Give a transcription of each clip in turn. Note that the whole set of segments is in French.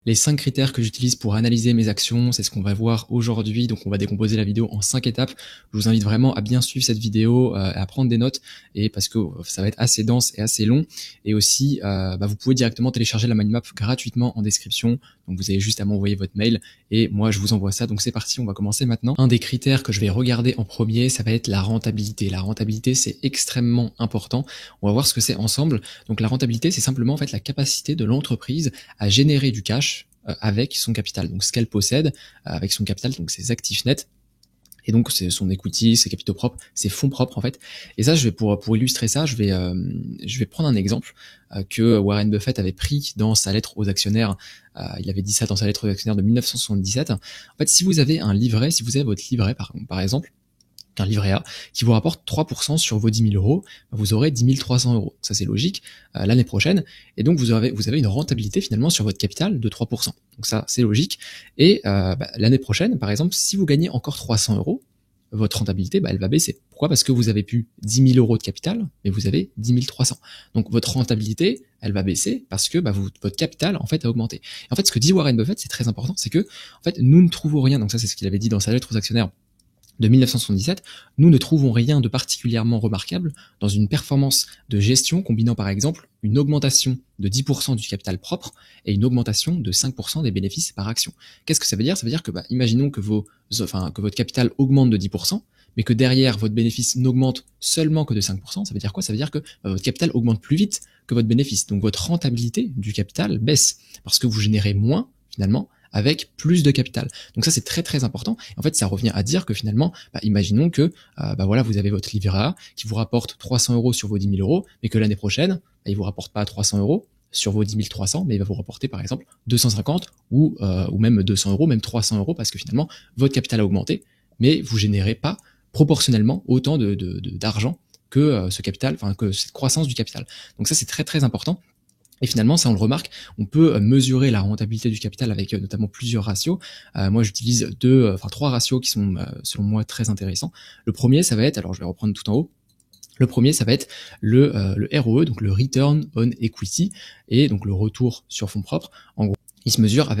Les 5 critères que j'utilise pour analyser mes actions, c'est ce qu'on va voir aujourd'hui. Donc on va décomposer la vidéo en 5 étapes. Je vous invite vraiment à bien suivre cette vidéo, à prendre des notes, et parce que ça va être assez dense et assez long. Et aussi, vous pouvez directement télécharger la mind map gratuitement en description. Donc vous avez juste à m'envoyer votre mail et moi je vous envoie ça. Donc c'est parti, on va commencer maintenant. Un des critères que je vais regarder en premier, ça va être la rentabilité. La rentabilité, c'est extrêmement important. On va voir ce que c'est ensemble. Donc la rentabilité, c'est simplement en fait la capacité de l'entreprise à générer du cash avec son capital, donc ce qu'elle possède avec son capital, donc ses actifs nets, et donc c'est son equity, ses capitaux propres, ses fonds propres en fait. Et ça, je vais pour illustrer ça, je vais prendre un exemple que Warren Buffett avait pris dans sa lettre aux actionnaires. Il avait dit ça dans sa lettre aux actionnaires de 1977. En fait, si vous avez un livret, si vous avez votre livret par exemple, un livret A, qui vous rapporte 3% sur vos 10 000 euros, vous aurez 10 300 euros. Ça, c'est logique, l'année prochaine. Et donc, vous avez une rentabilité, finalement, sur votre capital de 3%. Donc ça, c'est logique. Et l'année prochaine, par exemple, si vous gagnez encore 300 euros, votre rentabilité, elle va baisser. Pourquoi? Parce que vous avez plus 10 000 euros de capital, mais vous avez 10 300. Donc, votre rentabilité, elle va baisser parce que votre capital, en fait, a augmenté. Et en fait, ce que dit Warren Buffett, c'est très important, c'est que, en fait, nous ne trouvons rien. Donc ça, c'est ce qu'il avait dit dans sa lettre aux actionnaires de 1977, nous ne trouvons rien de particulièrement remarquable dans une performance de gestion combinant par exemple une augmentation de 10% du capital propre et une augmentation de 5% des bénéfices par action. Qu'est-ce que ça veut dire? Ça veut dire que, imaginons que votre capital augmente de 10%, mais que derrière votre bénéfice n'augmente seulement que de 5%. Ça veut dire quoi? Ça veut dire que votre capital augmente plus vite que votre bénéfice. Donc votre rentabilité du capital baisse parce que vous générez moins finalement avec plus de capital. Donc ça, c'est très très important. En fait, ça revient à dire que finalement, imaginons que vous avez votre livret A qui vous rapporte 300 euros sur vos 10 000 euros, mais que l'année prochaine, il vous rapporte pas 300 euros sur vos 10 300, mais il va vous rapporter par exemple 250 ou même 200 euros, même 300 euros, parce que finalement, votre capital a augmenté, mais vous générez pas proportionnellement autant d'argent que ce capital, que cette croissance du capital. Donc ça, c'est très très important. Et finalement, ça on le remarque, on peut mesurer la rentabilité du capital avec notamment plusieurs ratios. Moi, j'utilise trois ratios qui sont selon moi très intéressants. Le premier, ça va être, alors je vais reprendre tout en haut. Le premier, ça va être le ROE, donc le Return on Equity, et donc le retour sur fonds propres. En gros, il se mesure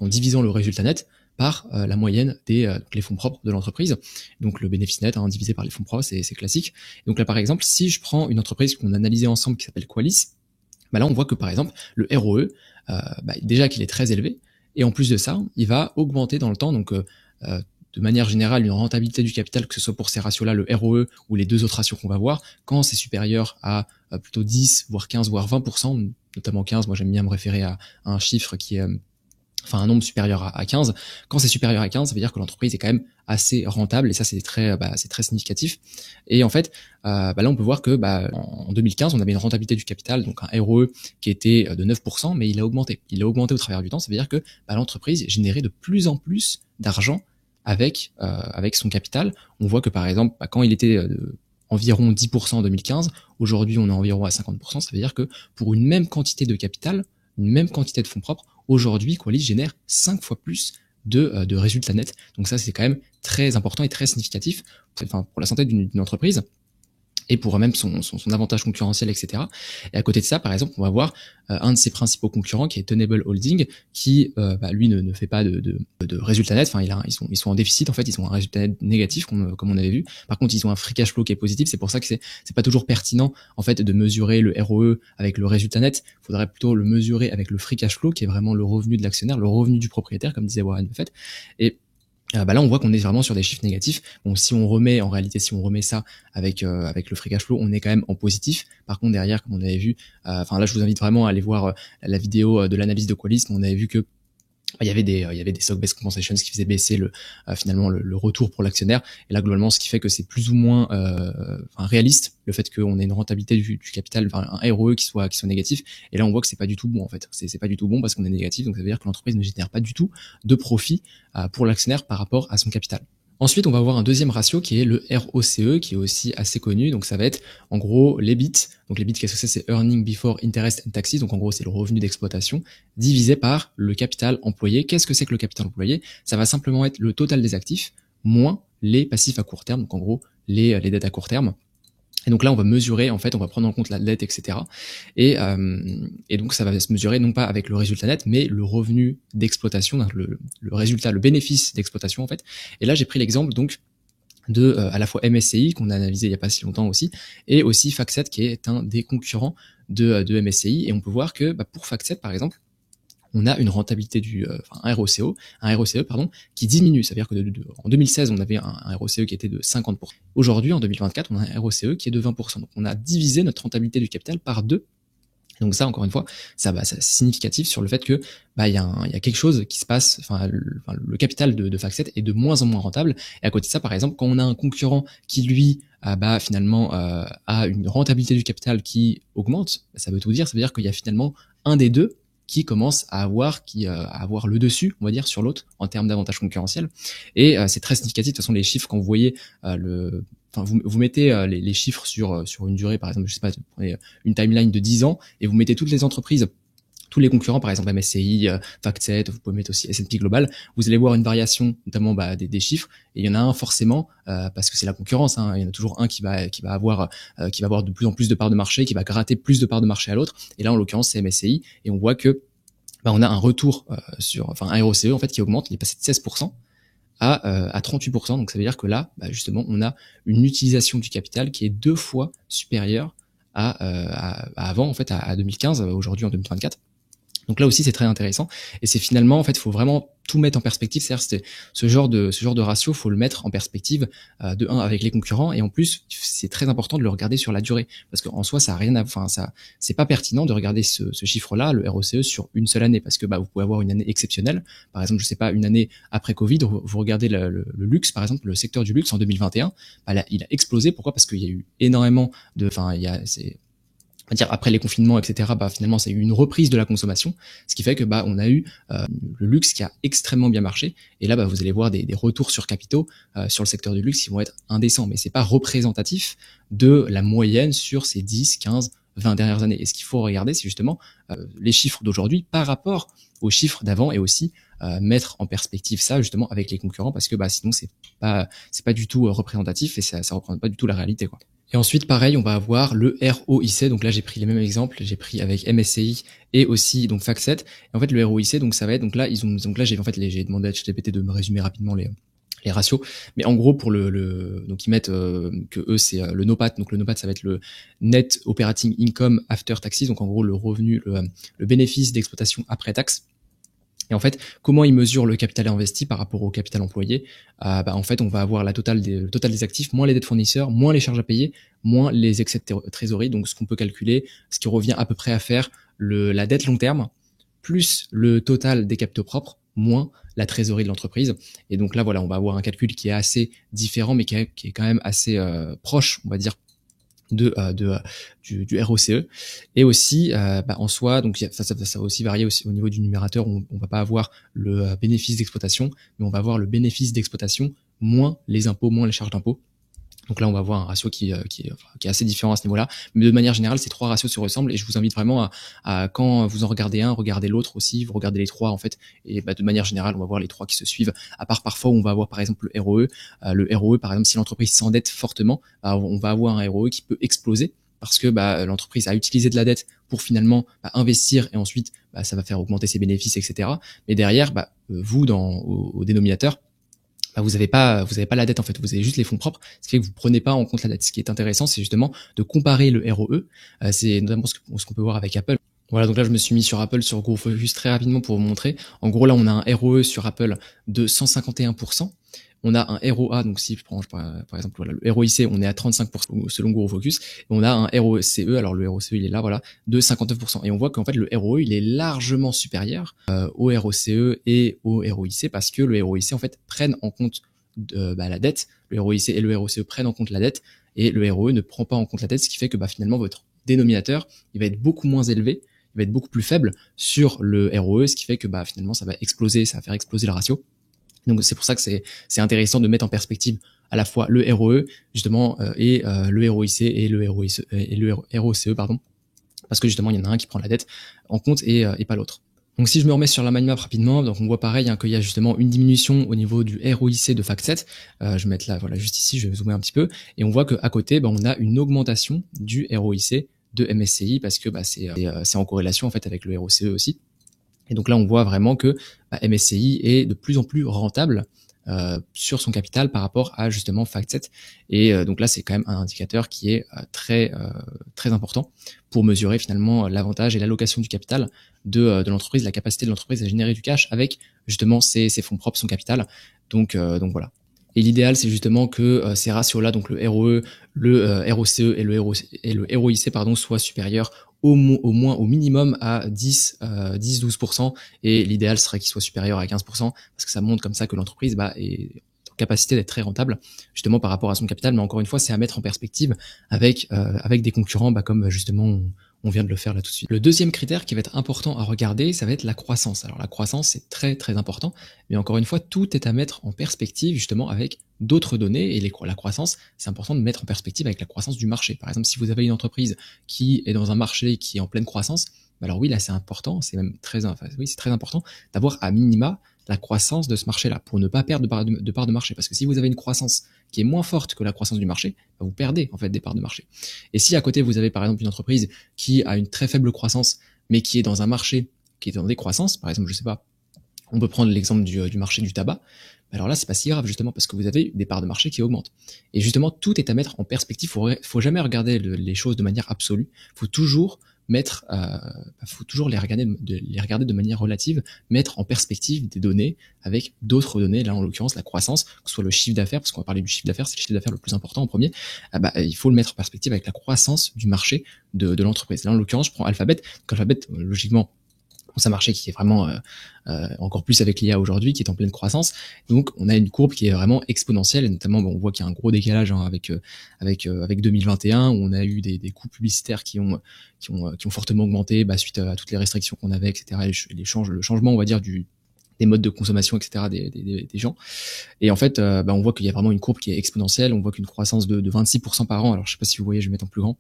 en divisant le résultat net par la moyenne des les fonds propres de l'entreprise. Donc le bénéfice net divisé par les fonds propres, c'est classique. Donc là, par exemple, si je prends une entreprise qu'on a analysée ensemble qui s'appelle Qualys, là on voit que par exemple le ROE, déjà qu'il est très élevé, et en plus de ça, il va augmenter dans le temps. Donc de manière générale, une rentabilité du capital, que ce soit pour ces ratios-là, le ROE ou les deux autres ratios qu'on va voir, quand c'est supérieur à plutôt 10, voire 15, voire 20%, notamment 15, moi j'aime bien me référer à un chiffre qui est un nombre supérieur à 15. Quand c'est supérieur à 15, ça veut dire que l'entreprise est quand même assez rentable, et ça c'est très significatif. Et en fait, là on peut voir que en 2015, on avait une rentabilité du capital, donc un ROE qui était de 9%, mais il a augmenté. Il a augmenté au travers du temps. Ça veut dire que l'entreprise générait de plus en plus d'argent avec son capital. On voit que par exemple, quand il était environ 10% en 2015, aujourd'hui on est environ à 50%. Ça veut dire que pour une même quantité de capital, une même quantité de fonds propres, aujourd'hui, Qualys génère 5 fois plus de résultats nets. Donc ça, c'est quand même très important et très significatif pour la santé d'une entreprise et pour même son avantage concurrentiel, etc. Et à côté de ça, par exemple, on va voir un de ses principaux concurrents qui est Tenable Holding, qui lui ne fait pas de résultats nets. Ils sont en déficit, en fait, ils ont un résultat net négatif comme on avait vu. Par contre, ils ont un free cash flow qui est positif. C'est pour ça que c'est pas toujours pertinent en fait de mesurer le ROE avec le résultat net. Il faudrait plutôt le mesurer avec le free cash flow, qui est vraiment le revenu de l'actionnaire, le revenu du propriétaire, comme disait Warren Buffett. Et là on voit qu'on est vraiment sur des chiffres négatifs. Bon, si on remet ça avec le free cash flow, on est quand même en positif. Par contre derrière, comme on avait vu, là je vous invite vraiment à aller voir la vidéo de l'analyse de Qualys. On avait vu que il y avait des stock-based compensations qui faisaient baisser finalement le retour pour l'actionnaire. Et là, globalement, ce qui fait que c'est plus ou moins réaliste, le fait qu'on ait une rentabilité du capital, un ROE qui soit négatif. Et là, on voit que c'est pas du tout bon, en fait. C'est pas du tout bon parce qu'on est négatif. Donc, ça veut dire que l'entreprise ne génère pas du tout de profit pour l'actionnaire par rapport à son capital. Ensuite, on va avoir un deuxième ratio qui est le ROCE, qui est aussi assez connu. Donc, ça va être en gros l'EBIT. Donc, l'EBIT, qu'est-ce que c'est? C'est Earning Before Interest and Taxes. Donc, en gros, c'est le revenu d'exploitation divisé par le capital employé. Qu'est-ce que c'est que le capital employé? Ça va simplement être le total des actifs moins les passifs à court terme. Donc, en gros, les dettes à court terme. Et donc là, on va mesurer, en fait, on va prendre en compte la dette, etc. Et donc, ça va se mesurer non pas avec le résultat net, mais le revenu d'exploitation, le résultat, le bénéfice d'exploitation, en fait. Et là, j'ai pris l'exemple donc de à la fois MSCI qu'on a analysé il y a pas si longtemps aussi, et aussi FactSet qui est un des concurrents de MSCI. Et on peut voir que pour FactSet, par exemple, on a une rentabilité un ROCE pardon, qui diminue. Ça veut dire que en 2016, on avait un ROCE qui était de 50%. Aujourd'hui, en 2024, on a un ROCE qui est de 20%. Donc, on a divisé notre rentabilité du capital par 2. Donc ça, encore une fois, c'est significatif sur le fait que il y a quelque chose qui se passe. Enfin, le capital de FactSet est de moins en moins rentable. Et à côté de ça, par exemple, quand on a un concurrent qui lui finalement a une rentabilité du capital qui augmente, ça veut tout dire. Ça veut dire qu'il y a finalement un des deux qui commence à avoir le dessus, on va dire, sur l'autre en termes d'avantage concurrentiel. Et c'est très significatif. De toute façon, les chiffres, quand vous voyez vous mettez les chiffres sur une durée, par exemple, je sais pas, vous prenez une timeline de 10 ans et vous mettez toutes les entreprises, tous les concurrents, par exemple MSCI, FactSet, vous pouvez mettre aussi S&P Global, vous allez voir une variation notamment des chiffres, et il y en a un forcément parce que c'est la concurrence, il y en a toujours un qui va avoir de plus en plus de parts de marché, qui va gratter plus de parts de marché à l'autre, et là en l'occurrence c'est MSCI, et on voit que on a un retour un ROCE en fait qui augmente, il est passé de 16% à 38%. Donc ça veut dire que là, justement, on a une utilisation du capital qui est 2 fois supérieure à avant, en fait, à 2015, aujourd'hui en 2024. Donc là aussi, c'est très intéressant. Et c'est finalement, en fait, il faut vraiment tout mettre en perspective. C'est-à-dire, ce genre de ratio, faut le mettre en perspective de 1 avec les concurrents. Et en plus, c'est très important de le regarder sur la durée. Parce qu'en soi, ça a rien à, c'est pas pertinent de regarder ce chiffre-là, le ROCE, sur une seule année. Parce que, vous pouvez avoir une année exceptionnelle. Par exemple, je sais pas, une année après Covid, vous regardez le luxe, par exemple, le secteur du luxe en 2021, là, il a explosé. Pourquoi? Parce qu'il y a eu énormément on va dire après les confinements, etc. Finalement, c'est une reprise de la consommation, ce qui fait que on a eu le luxe qui a extrêmement bien marché. Et là, vous allez voir des retours sur capitaux sur le secteur du luxe qui vont être indécents, mais c'est pas représentatif de la moyenne sur ces 10, 15, 20 dernières années. Et ce qu'il faut regarder, c'est justement les chiffres d'aujourd'hui par rapport aux chiffres d'avant, et aussi mettre en perspective ça justement avec les concurrents, parce que sinon c'est pas du tout représentatif, et ça représente pas du tout la réalité, quoi. Et ensuite, pareil, on va avoir le ROIC. Donc là, j'ai pris les mêmes exemples. J'ai pris avec MSCI et aussi donc FactSet. Et en fait, le ROIC, donc ça va être, donc là j'ai demandé à ChatGPT de me résumer rapidement les ratios. Mais en gros, pour donc ils mettent que eux c'est le NOPAT. Donc le NOPAT, ça va être le Net Operating Income After Taxes. Donc en gros, le revenu, le bénéfice d'exploitation après taxe. Et en fait, comment ils mesurent le capital investi par rapport au capital employé? En fait, on va avoir le total des actifs, moins les dettes fournisseurs, moins les charges à payer, moins les excès de trésorerie. Donc, ce qu'on peut calculer, ce qui revient à peu près à faire la dette long terme, plus le total des capitaux propres, moins la trésorerie de l'entreprise. Et donc là, voilà, on va avoir un calcul qui est assez différent, mais qui est quand même assez proche, on va dire, du ROCE. Et aussi en soi, donc ça va aussi varier aussi au niveau du numérateur. On va pas avoir le bénéfice d'exploitation, mais on va avoir le bénéfice d'exploitation moins les impôts, moins les charges d'impôts. Donc là, on va avoir un ratio qui est assez différent à ce niveau-là. Mais de manière générale, ces trois ratios se ressemblent, et je vous invite vraiment à quand vous en regardez un, regardez l'autre aussi, vous regardez les trois en fait. Et de manière générale, on va voir les trois qui se suivent. À part parfois où on va avoir par exemple le ROE. Le ROE, par exemple, si l'entreprise s'endette fortement, on va avoir un ROE qui peut exploser, parce que l'entreprise a utilisé de la dette pour finalement investir, et ensuite ça va faire augmenter ses bénéfices, etc. Mais derrière, vous au dénominateur, vous avez pas la dette en fait, vous avez juste les fonds propres, ce qui fait que vous prenez pas en compte la dette. Ce qui est intéressant, c'est justement de comparer le ROE, c'est notamment ce qu'on peut voir avec Apple. Voilà, donc là je me suis mis sur Apple, sur GrowFocus très rapidement pour vous montrer. En gros là on a un ROE sur Apple de 151%. On a un ROA, donc si je prends par exemple le ROIC, on est à 35% selon GrowFocus, et on a un ROCE, alors le ROCE il est là, voilà, de 59%. Et on voit qu'en fait le ROE il est largement supérieur au ROCE et au ROIC, parce que le ROIC en fait prennent en compte la dette, le ROIC et le ROCE prennent en compte la dette, et le ROE ne prend pas en compte la dette, ce qui fait que finalement votre dénominateur il va être beaucoup moins élevé, il va être beaucoup plus faible sur le ROE, ce qui fait que finalement ça va faire exploser le ratio. Donc c'est pour ça que c'est intéressant de mettre en perspective à la fois le ROE justement et le ROIC et le ROCE, pardon, parce que justement il y en a un qui prend la dette en compte et pas l'autre. Donc si je me remets sur la mind map rapidement, donc on voit pareil qu'il y a justement une diminution au niveau du ROIC de FactSet. Je vais mettre là, voilà, juste ici, je vais zoomer un petit peu, et on voit qu'à côté, on a une augmentation du ROIC de MSCI parce que c'est en corrélation en fait avec le ROCE aussi. Et donc là, on voit vraiment que MSCI est de plus en plus rentable sur son capital par rapport à justement FactSet. Et donc là, c'est quand même un indicateur qui est très important pour mesurer finalement l'avantage et l'allocation du capital de l'entreprise, la capacité de l'entreprise à générer du cash avec justement ses fonds propres, son capital. Donc voilà. Et l'idéal, c'est justement que ces ratios-là, donc le ROE, le ROCE et le ROIC, soient supérieurs au minimum à 10-12%, et l'idéal serait qu'il soit supérieur à 15%, parce que ça montre comme ça que l'entreprise est en capacité d'être très rentable, justement par rapport à son capital. Mais encore une fois, c'est à mettre en perspective avec des concurrents comme justement on vient de le faire là tout de suite. Le deuxième critère qui va être important à regarder, ça va être la croissance. Alors la croissance, c'est très important, mais encore une fois, tout est à mettre en perspective justement avec d'autres données, et la croissance, c'est important de mettre en perspective avec la croissance du marché. Par exemple, si vous avez une entreprise qui est dans un marché qui est en pleine croissance, alors oui, là c'est important, c'est même c'est très important d'avoir à minima la croissance de ce marché-là pour ne pas perdre de part de marché. Parce que si vous avez une croissance qui est moins forte que la croissance du marché, vous perdez en fait des parts de marché. Et si à côté vous avez par exemple une entreprise qui a une très faible croissance, mais qui est dans un marché qui est dans des croissances, par exemple, je sais pas, on peut prendre l'exemple du marché du tabac, alors là c'est pas si grave justement parce que vous avez des parts de marché qui augmentent. Et justement, tout est à mettre en perspective. Faut jamais regarder les choses de manière absolue. Faut toujours les regarder de manière relative, mettre en perspective des données avec d'autres données. Là en l'occurrence la croissance, que ce soit le chiffre d'affaires, parce qu'on va parler du chiffre d'affaires, c'est le chiffre d'affaires le plus important en premier. Il faut le mettre en perspective avec la croissance du marché de l'entreprise. Là en l'occurrence je prends Alphabet. Donc Alphabet, logiquement, c'est un marché qui est vraiment encore plus avec l'IA aujourd'hui, qui est en pleine croissance. Donc on a une courbe qui est vraiment exponentielle, et notamment on voit qu'il y a un gros décalage avec 2021 où on a eu des coûts publicitaires qui ont fortement augmenté suite à toutes les restrictions qu'on avait, etc. Et le changement, on va dire, des modes de consommation, etc. des gens. Et en fait, on voit qu'il y a vraiment une courbe qui est exponentielle. On voit qu'une croissance de 26% par an. Alors je sais pas si vous voyez, je vais mettre en plus grand.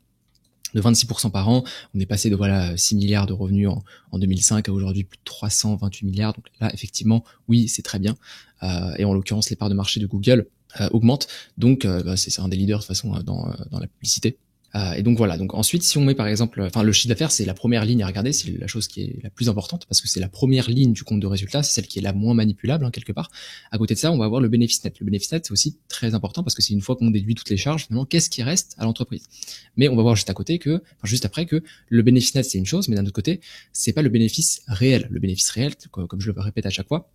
De 26% par an, on est passé de 6 milliards de revenus en 2005 à aujourd'hui plus de 328 milliards. Donc là, effectivement, oui, c'est très bien. Et en l'occurrence, les parts de marché de Google augmentent. Donc, c'est un des leaders de toute façon dans la publicité. Et donc voilà. Donc ensuite, si on met par exemple, le chiffre d'affaires, c'est la première ligne à regarder, c'est la chose qui est la plus importante parce que c'est la première ligne du compte de résultat, c'est celle qui est la moins manipulable quelque part. À côté de ça, on va avoir le bénéfice net. Le bénéfice net, c'est aussi très important parce que c'est une fois qu'on déduit toutes les charges, finalement, qu'est-ce qui reste à l'entreprise. Mais on va voir juste après que le bénéfice net c'est une chose, mais d'un autre côté, c'est pas le bénéfice réel. Le bénéfice réel, comme je le répète à chaque fois,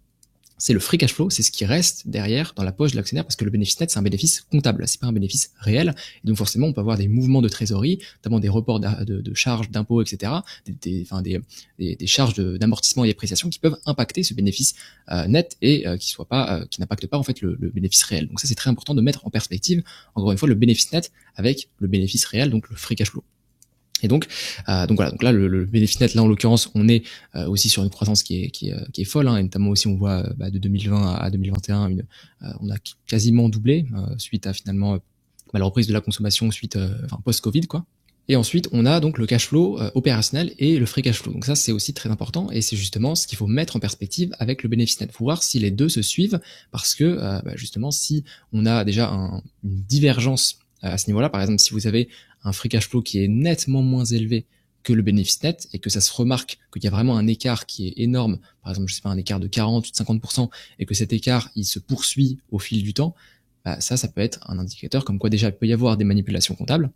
c'est le free cash flow, c'est ce qui reste derrière dans la poche de l'actionnaire, parce que le bénéfice net, c'est un bénéfice comptable, c'est pas un bénéfice réel. Et donc forcément, on peut avoir des mouvements de trésorerie, notamment des reports de charges, d'impôts, etc., des charges d'amortissement et dépréciation qui peuvent impacter ce bénéfice net et qui n'impactent pas en fait le bénéfice réel. Donc ça, c'est très important de mettre en perspective, encore une fois, le bénéfice net avec le bénéfice réel, donc le free cash flow. Et donc voilà. Donc là, le bénéfice net, là en l'occurrence, on est aussi sur une croissance qui est folle, et notamment aussi on voit de 2020 à 2021, on a quasiment doublé suite à finalement la reprise de la consommation suite post-Covid quoi. Et ensuite, on a donc le cash flow opérationnel et le free cash flow. Donc ça, c'est aussi très important et c'est justement ce qu'il faut mettre en perspective avec le bénéfice net. Il faut voir si les deux se suivent parce que justement, si on a déjà une divergence à ce niveau-là, par exemple, si vous avez un free cash flow qui est nettement moins élevé que le bénéfice net et que ça se remarque qu'il y a vraiment un écart qui est énorme, par exemple, je sais pas, un écart de 40 ou de 50%, et que cet écart, il se poursuit au fil du temps, ça peut être un indicateur comme quoi déjà il peut y avoir des manipulations comptables.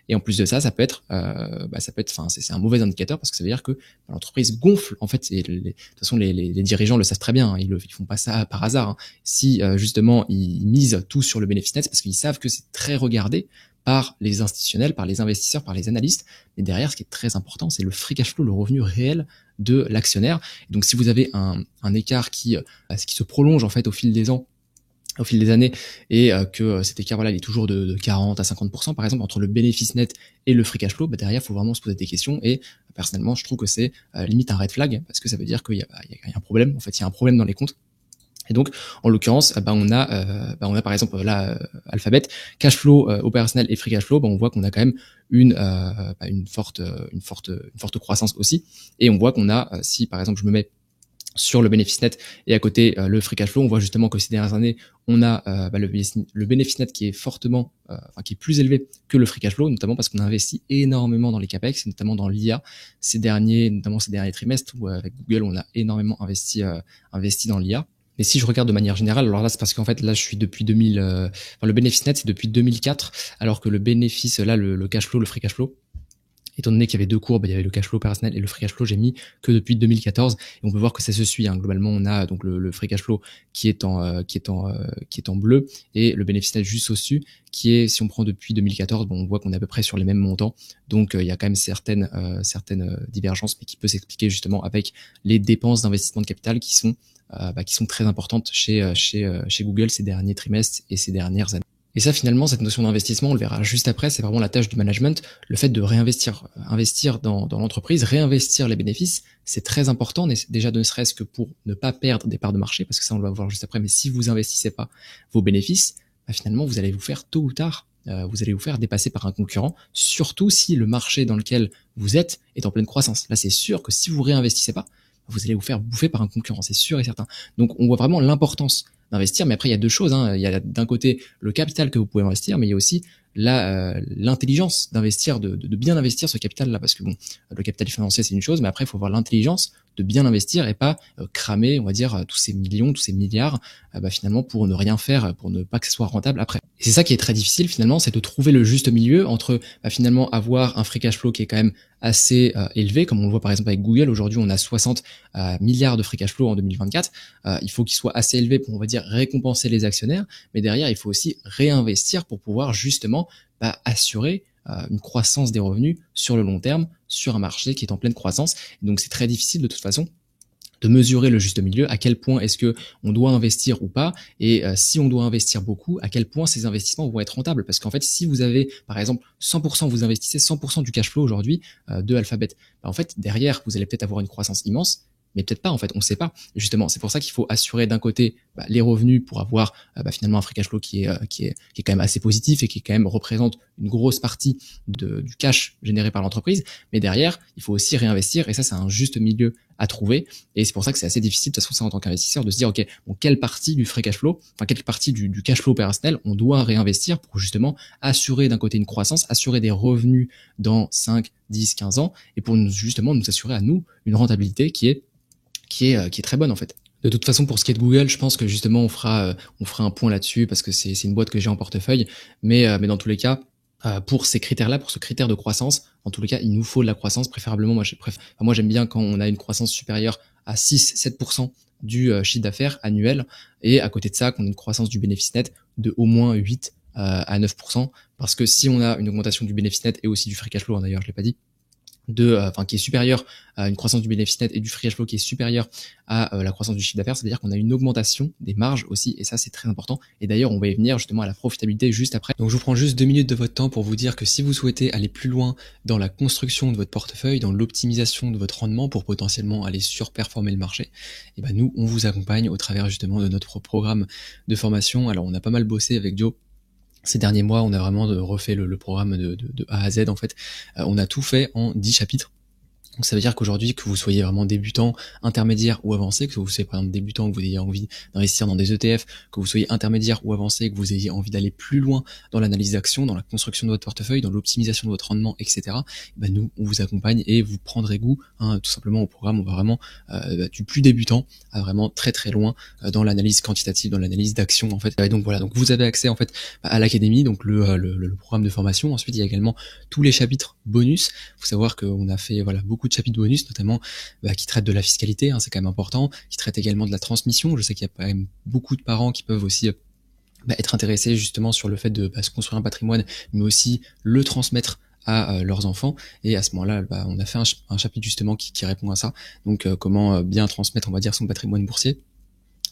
Et en plus de ça, ça peut être, c'est un mauvais indicateur parce que ça veut dire que l'entreprise gonfle. En fait, de toute façon, les dirigeants le savent très bien. Ils font pas ça par hasard. Si justement ils misent tout sur le bénéfice net, c'est parce qu'ils savent que c'est très regardé par les institutionnels, par les investisseurs, par les analystes. Mais derrière, ce qui est très important, c'est le free cash flow, le revenu réel de l'actionnaire. Donc, si vous avez un écart qui se prolonge en fait au fil des années, et que cet écart il est toujours de 40 à 50% par exemple entre le bénéfice net et le free cash flow, derrière il faut vraiment se poser des questions. Et personnellement je trouve que c'est limite un red flag parce que ça veut dire qu'il y a un problème. En fait, il y a un problème dans les comptes. Et donc, en l'occurrence, on a par exemple là Alphabet, cash flow opérationnel et free cash flow. On voit qu'on a quand même une forte croissance aussi. Et on voit qu'on a, si par exemple je me mets sur le bénéfice net et à côté le free cash flow, on voit justement que ces dernières années, on a le bénéfice net qui est fortement, qui est plus élevé que le free cash flow, notamment parce qu'on a investi énormément dans les capex, notamment dans l'IA notamment ces derniers trimestres où avec Google on a énormément investi dans l'IA. Mais si je regarde de manière générale, alors là c'est parce qu'en fait là je suis depuis 2000, le bénéfice net c'est depuis 2004, alors que le bénéfice là le cash flow, le free cash flow, étant donné qu'il y avait deux courbes, il y avait le cash flow opérationnel et le free cash flow, j'ai mis que depuis 2014 et on peut voir que ça se suit. Globalement, on a donc le free cash flow qui est en bleu et le bénéfice net juste au-dessus qui est, si on prend depuis 2014, on voit qu'on est à peu près sur les mêmes montants. Donc il y a quand même certaines divergences, mais qui peut s'expliquer justement avec les dépenses d'investissement de capital qui sont très importantes chez Google ces derniers trimestres et ces dernières années. Et ça, finalement, cette notion d'investissement, on le verra juste après, c'est vraiment la tâche du management, le fait de réinvestir, investir dans l'entreprise, réinvestir les bénéfices, c'est très important, déjà ne serait-ce que pour ne pas perdre des parts de marché, parce que ça, on va voir juste après, mais si vous investissez pas vos bénéfices, finalement, vous allez vous faire tôt ou tard, vous allez vous faire dépasser par un concurrent, surtout si le marché dans lequel vous êtes est en pleine croissance. Là, c'est sûr que si vous réinvestissez pas, vous allez vous faire bouffer par un concurrent, c'est sûr et certain. Donc, on voit vraiment l'importance d'investir, mais après il y a deux choses, il y a d'un côté le capital que vous pouvez investir, mais il y a aussi l'intelligence d'investir, de bien investir ce capital là, parce que le capital financier c'est une chose, mais après il faut avoir l'intelligence de bien investir et pas cramer, on va dire, tous ces millions, tous ces milliards, finalement pour ne rien faire, pour ne pas que ce soit rentable après. Et c'est ça qui est très difficile finalement, c'est de trouver le juste milieu entre finalement avoir un free cash flow qui est quand même assez élevé, comme on le voit par exemple avec Google. Aujourd'hui on a 60 milliards de free cash flow en 2024, il faut qu'il soit assez élevé pour, on va dire, récompenser les actionnaires, mais derrière il faut aussi réinvestir pour pouvoir justement assurer une croissance des revenus sur le long terme, sur un marché qui est en pleine croissance. Et donc c'est très difficile de toute façon de mesurer le juste milieu, à quel point est-ce que on doit investir ou pas, et si on doit investir beaucoup, à quel point ces investissements vont être rentables. Parce qu'en fait, si vous avez, par exemple, 100%, vous investissez 100% du cash flow aujourd'hui de Alphabet, en fait, derrière, vous allez peut-être avoir une croissance immense, mais peut-être pas, en fait, on ne sait pas. Et justement, c'est pour ça qu'il faut assurer d'un côté les revenus pour avoir finalement un free cash flow qui est quand même assez positif et qui quand même représente une grosse partie du cash généré par l'entreprise. Mais derrière, il faut aussi réinvestir, et ça, c'est un juste milieu à trouver. Et c'est pour ça que c'est assez difficile, de toute façon, ça, en tant qu'investisseur, de se dire, ok, quelle partie du free cash flow, quelle partie du cash flow opérationnel on doit réinvestir pour justement assurer d'un côté une croissance, assurer des revenus dans 5, 10, 15 ans, et pour justement nous assurer à nous une rentabilité qui est très bonne en fait. De toute façon, pour ce qui est de Google, je pense que justement on fera un point là-dessus parce que c'est une boîte que j'ai en portefeuille, mais dans tous les cas, pour ces critères-là, pour ce critère de croissance, en tous les cas, il nous faut de la croissance, préférablement. Moi j'aime bien quand on a une croissance supérieure à 6-7% du chiffre d'affaires annuel, et à côté de ça, qu'on a une croissance du bénéfice net de au moins 8 à 9%, parce que si on a une augmentation du bénéfice net et aussi du free cash flow, d'ailleurs je l'ai pas dit, qui est supérieure à une croissance du bénéfice net et du free cash flow qui est supérieure à la croissance du chiffre d'affaires, c'est-à-dire qu'on a une augmentation des marges aussi, et ça c'est très important. Et d'ailleurs on va y venir justement à la profitabilité juste après. Donc je vous prends juste 2 minutes de votre temps pour vous dire que si vous souhaitez aller plus loin dans la construction de votre portefeuille, dans l'optimisation de votre rendement pour potentiellement aller surperformer le marché, et nous on vous accompagne au travers justement de notre programme de formation. Alors on a pas mal bossé avec Joe ces derniers mois, on a vraiment refait le programme de A à Z en fait. On a tout fait en 10 chapitres. Donc ça veut dire qu'aujourd'hui, que vous soyez vraiment débutant, intermédiaire ou avancé, que vous soyez par exemple débutant, que vous ayez envie d'investir dans des ETF, que vous soyez intermédiaire ou avancé, que vous ayez envie d'aller plus loin dans l'analyse d'action, dans la construction de votre portefeuille, dans l'optimisation de votre rendement, etc. Nous, on vous accompagne et vous prendrez goût tout simplement au programme. On va vraiment du plus débutant à vraiment très très loin dans l'analyse quantitative, dans l'analyse d'action en fait. Et donc voilà, donc vous avez accès en fait à l'académie, donc le programme de formation. Ensuite, il y a également tous les chapitres bonus. Il faut savoir qu'on a fait beaucoup de chapitres bonus, notamment qui traitent de la fiscalité, c'est quand même important, qui traitent également de la transmission. Je sais qu'il y a quand même beaucoup de parents qui peuvent aussi être intéressés justement sur le fait de se construire un patrimoine, mais aussi le transmettre à leurs enfants. Et à ce moment-là, on a fait un chapitre justement qui répond à ça. Donc comment bien transmettre, on va dire, son patrimoine boursier.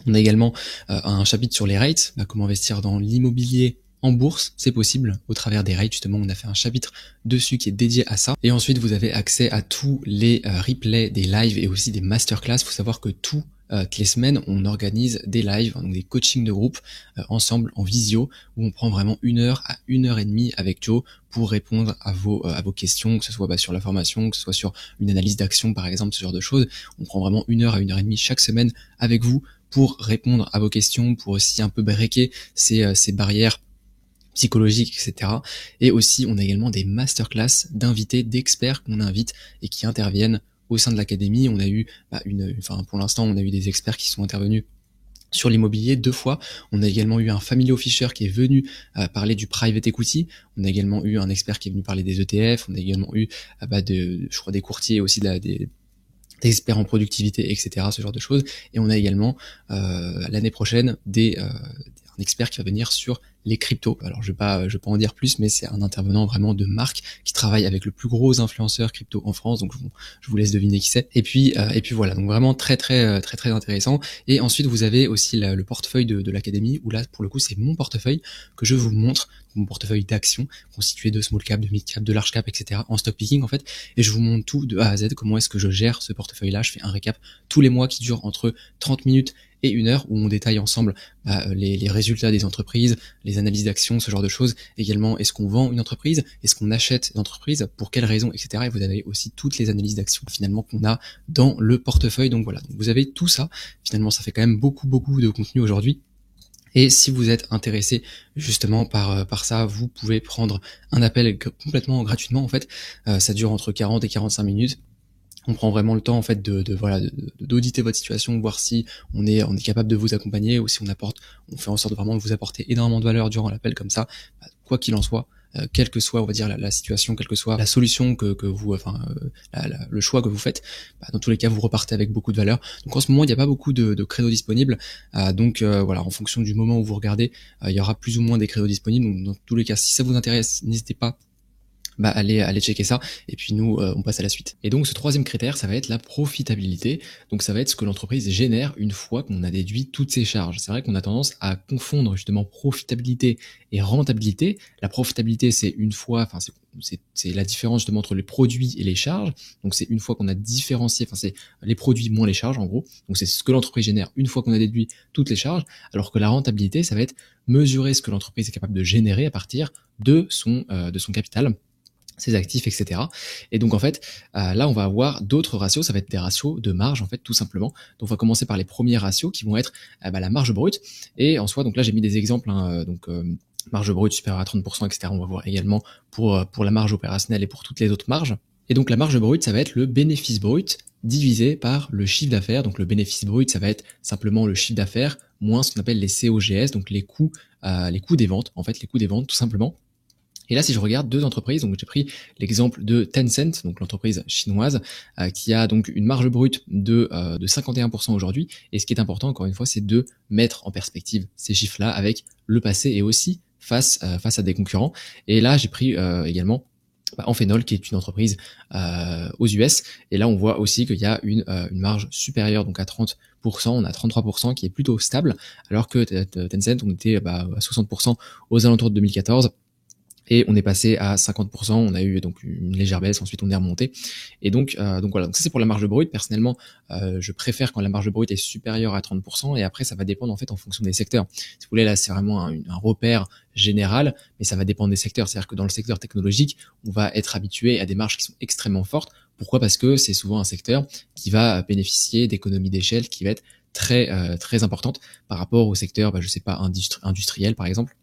On a également un chapitre sur les rates, comment investir dans l'immobilier en bourse, c'est possible au travers des rates. Justement, on a fait un chapitre dessus qui est dédié à ça. Et ensuite, vous avez accès à tous les replays des lives et aussi des masterclass. Il faut savoir que tous toutes les semaines, on organise des lives, donc des coachings de groupe ensemble en visio, où on prend vraiment 1 heure à 1 heure et demie avec Joe pour répondre à vos questions, que ce soit sur la formation, que ce soit sur une analyse d'action par exemple, ce genre de choses. On prend vraiment 1 heure à 1 heure et demie chaque semaine avec vous pour répondre à vos questions, pour aussi un peu breaker ces barrières psychologiques, etc. Et aussi, on a également des masterclass d'invités, d'experts qu'on invite et qui interviennent au sein de l'académie. On a eu pour l'instant, on a eu des experts qui sont intervenus sur l'immobilier 2 fois. On a également eu un family officer qui est venu parler du private equity. On a également eu un expert qui est venu parler des ETF. On a également eu je crois des courtiers aussi, des experts en productivité, etc., ce genre de choses. Et on a également l'année prochaine un expert qui va venir sur les cryptos. Alors je vais pas en dire plus, mais c'est un intervenant vraiment de marque qui travaille avec le plus gros influenceur crypto en France, donc je vous laisse deviner qui c'est. Et puis voilà, donc vraiment très intéressant. Et ensuite vous avez aussi le portefeuille de l'académie, où là pour le coup c'est mon portefeuille que je vous montre, mon portefeuille d'actions constitué de small cap, de mid cap, de large cap, etc. en stock picking en fait, et je vous montre tout de A à Z, comment est-ce que je gère ce portefeuille là. Je fais un récap tous les mois qui dure entre 30 minutes et 1 heure, où on détaille ensemble les résultats des entreprises, les analyses d'actions, ce genre de choses. Également, est-ce qu'on vend une entreprise, est-ce qu'on achète une entreprise, pour quelles raisons, etc. Et vous avez aussi toutes les analyses d'actions finalement qu'on a dans le portefeuille. Donc voilà, donc vous avez tout ça. Finalement, ça fait quand même beaucoup de contenu aujourd'hui. Et si vous êtes intéressé justement par ça, vous pouvez prendre un appel complètement gratuitement en fait. Ça dure entre 40 et 45 minutes. On prend vraiment le temps en fait d'auditer votre situation, voir si on est capable de vous accompagner, ou si on fait en sorte vraiment de vous apporter énormément de valeur durant l'appel comme ça, quoi qu'il en soit. Quelle que soit, on va dire, la situation, quelle que soit la solution que vous, le choix que vous faites, dans tous les cas, vous repartez avec beaucoup de valeur. Donc en ce moment, il n'y a pas beaucoup de créneaux disponibles. Donc voilà, en fonction du moment où vous regardez, il y aura plus ou moins des créneaux disponibles. Donc dans tous les cas, si ça vous intéresse, n'hésitez pas. Allez checker ça, et puis nous on passe à la suite. Et donc ce troisième critère, ça va être la profitabilité. Donc ça va être ce que l'entreprise génère une fois qu'on a déduit toutes ses charges. C'est vrai qu'on a tendance à confondre justement profitabilité et rentabilité. La profitabilité, c'est une fois, c'est la différence justement entre les produits et les charges. Donc c'est une fois qu'on a différencié, c'est les produits moins les charges en gros. Donc c'est ce que l'entreprise génère une fois qu'on a déduit toutes les charges, alors que la rentabilité, ça va être mesurer ce que l'entreprise est capable de générer à partir de son capital, ses actifs, etc. Et donc en fait, là on va avoir d'autres ratios, ça va être des ratios de marge en fait, tout simplement. Donc on va commencer par les premiers ratios qui vont être la marge brute. Et en soi, donc là j'ai mis des exemples, marge brute supérieure à 30%, etc. On va voir également pour la marge opérationnelle et pour toutes les autres marges. Et donc la marge brute, ça va être le bénéfice brut divisé par le chiffre d'affaires. Donc le bénéfice brut, ça va être simplement le chiffre d'affaires moins ce qu'on appelle les COGS, donc les coûts des ventes, en fait les coûts des ventes tout simplement. Et là, si je regarde deux entreprises, donc j'ai pris l'exemple de Tencent, donc l'entreprise chinoise, qui a donc une marge brute de 51% aujourd'hui. Et ce qui est important, encore une fois, c'est de mettre en perspective ces chiffres-là avec le passé et aussi face à des concurrents. Et là, j'ai pris également Amphenol, qui est une entreprise aux US. Et là, on voit aussi qu'il y a une marge supérieure, donc à 30%. On a 33% qui est plutôt stable, alors que Tencent, on était à 60% aux alentours de 2014. Et on est passé à 50%, on a eu donc une légère baisse, ensuite on est remonté. Et donc voilà, donc ça c'est pour la marge brute. Personnellement, je préfère quand la marge brute est supérieure à 30%, et après ça va dépendre en fait en fonction des secteurs. Si vous voulez, là c'est vraiment un repère général, mais ça va dépendre des secteurs. C'est-à-dire que dans le secteur technologique, on va être habitué à des marges qui sont extrêmement fortes. Pourquoi ? Parce que c'est souvent un secteur qui va bénéficier d'économies d'échelle qui va être très importante par rapport au secteur, je sais pas, industriel par exemple.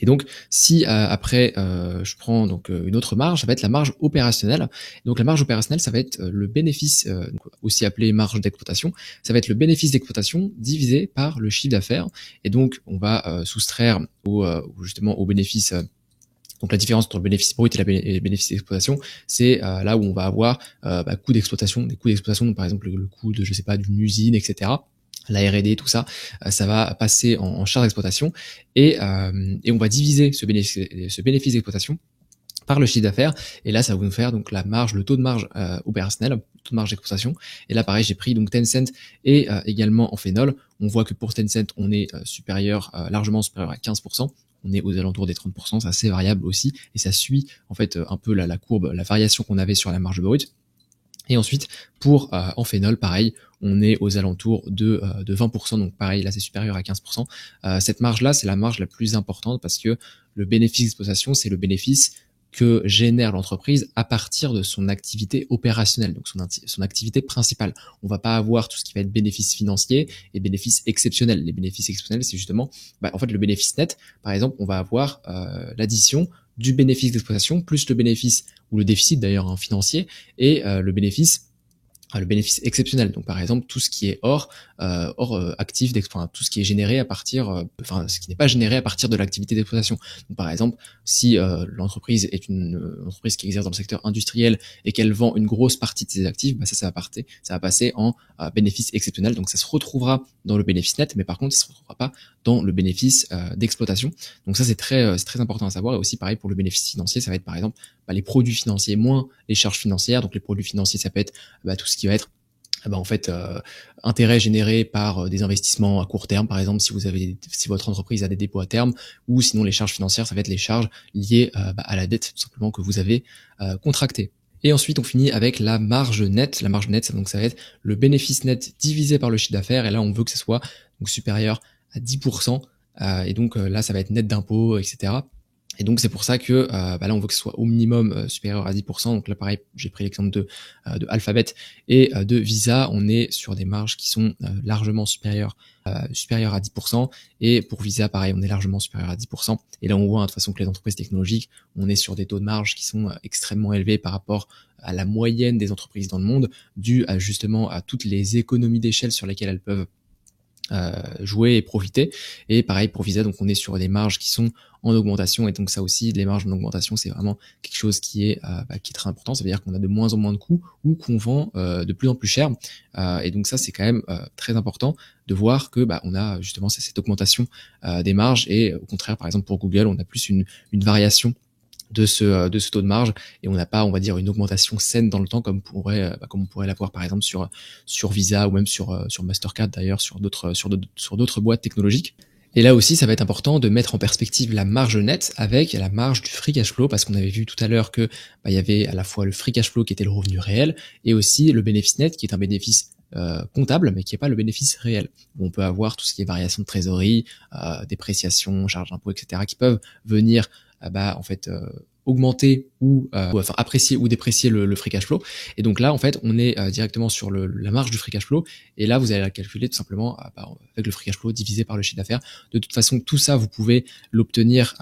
Et donc, si après je prends donc une autre marge, ça va être la marge opérationnelle. Donc la marge opérationnelle, ça va être le bénéfice, aussi appelé marge d'exploitation. Ça va être le bénéfice d'exploitation divisé par le chiffre d'affaires. Et donc on va soustraire justement au bénéfice. Donc la différence entre le bénéfice brut et le bénéfice d'exploitation, c'est là où on va avoir coût d'exploitation, des coûts d'exploitation, donc par exemple le coût de, je sais pas, d'une usine, etc. La R&D, tout ça, ça va passer en charge d'exploitation, et on va diviser ce bénéfice d'exploitation par le chiffre d'affaires, et là ça va nous faire donc la marge, le taux de marge opérationnel, le taux de marge d'exploitation. Et là pareil, j'ai pris donc Tencent et également Amphenol. On voit que pour Tencent, on est largement supérieur à 15%. On est aux alentours des 30%, c'est assez variable aussi, et ça suit en fait un peu la courbe, la variation qu'on avait sur la marge brute. Et ensuite, pour Amphenol, pareil, on est aux alentours de 20%. Donc pareil, là c'est supérieur à 15%. Cette marge-là, c'est la marge la plus importante parce que le bénéfice d'exploitation, c'est le bénéfice que génère l'entreprise à partir de son activité opérationnelle, donc son activité principale. On va pas avoir tout ce qui va être bénéfice financier et bénéfices exceptionnels. Les bénéfices exceptionnels, c'est justement, en fait, le bénéfice net. Par exemple, on va avoir l'addition du bénéfice d'exploitation plus le bénéfice ou le déficit d'ailleurs financier et le bénéfice exceptionnel. Donc par exemple tout ce qui est hors actif tout ce qui est généré à partir ce qui n'est pas généré à partir de l'activité d'exploitation. Donc par exemple si l'entreprise est une entreprise qui exerce dans le secteur industriel et qu'elle vend une grosse partie de ses actifs, ça va passer en bénéfice exceptionnel. Donc ça se retrouvera dans le bénéfice net, mais par contre ça se retrouvera pas dans le bénéfice d'exploitation. Donc ça c'est très important à savoir. Et aussi pareil pour le bénéfice financier, ça va être par exemple les produits financiers moins les charges financières. Donc les produits financiers, ça peut être tout ce qui va être intérêt généré par des investissements à court terme, par exemple si votre entreprise a des dépôts à terme, ou sinon les charges financières, ça va être les charges liées à la dette tout simplement que vous avez contractée. Et ensuite, on finit avec la marge nette. La marge nette, donc ça va être le bénéfice net divisé par le chiffre d'affaires. Et là, on veut que ce soit donc supérieur à 10%. Et donc là, ça va être net d'impôts, etc. Et donc c'est pour ça que là on veut que ce soit au minimum supérieur à 10%. Donc là pareil, j'ai pris l'exemple de Alphabet et de Visa. On est sur des marges qui sont largement supérieures à 10%. Et pour Visa pareil, on est largement supérieur à 10%. Et là on voit de toute façon que les entreprises technologiques, on est sur des taux de marge qui sont extrêmement élevés par rapport à la moyenne des entreprises dans le monde, dû justement à toutes les économies d'échelle sur lesquelles elles peuvent jouer et profiter. Et pareil pour Visa, donc on est sur des marges qui sont en augmentation, et donc ça aussi, les marges en augmentation, c'est vraiment quelque chose qui est très important. Ça veut dire qu'on a de moins en moins de coûts ou qu'on vend de plus en plus cher, et donc ça c'est quand même très important de voir que on a justement cette augmentation des marges. Et au contraire, par exemple pour Google, on a plus une variation de ce taux de marge, et on n'a pas, on va dire, une augmentation saine dans le temps comme on pourrait l'avoir par exemple sur Visa, ou même sur Mastercard d'ailleurs, sur d'autres boîtes technologiques. Et là aussi, ça va être important de mettre en perspective la marge nette avec la marge du free cash flow, parce qu'on avait vu tout à l'heure que il y avait à la fois le free cash flow qui était le revenu réel, et aussi le bénéfice net qui est un bénéfice comptable, mais qui n'est pas le bénéfice réel. On peut avoir tout ce qui est variation de trésorerie, dépréciation, charges d'impôts, etc., qui peuvent venir augmenter ou apprécier ou déprécier le free cash flow. Et donc là en fait on est directement sur la marge du free cash flow, et là vous allez la calculer tout simplement avec le free cash flow divisé par le chiffre d'affaires. De toute façon tout ça vous pouvez l'obtenir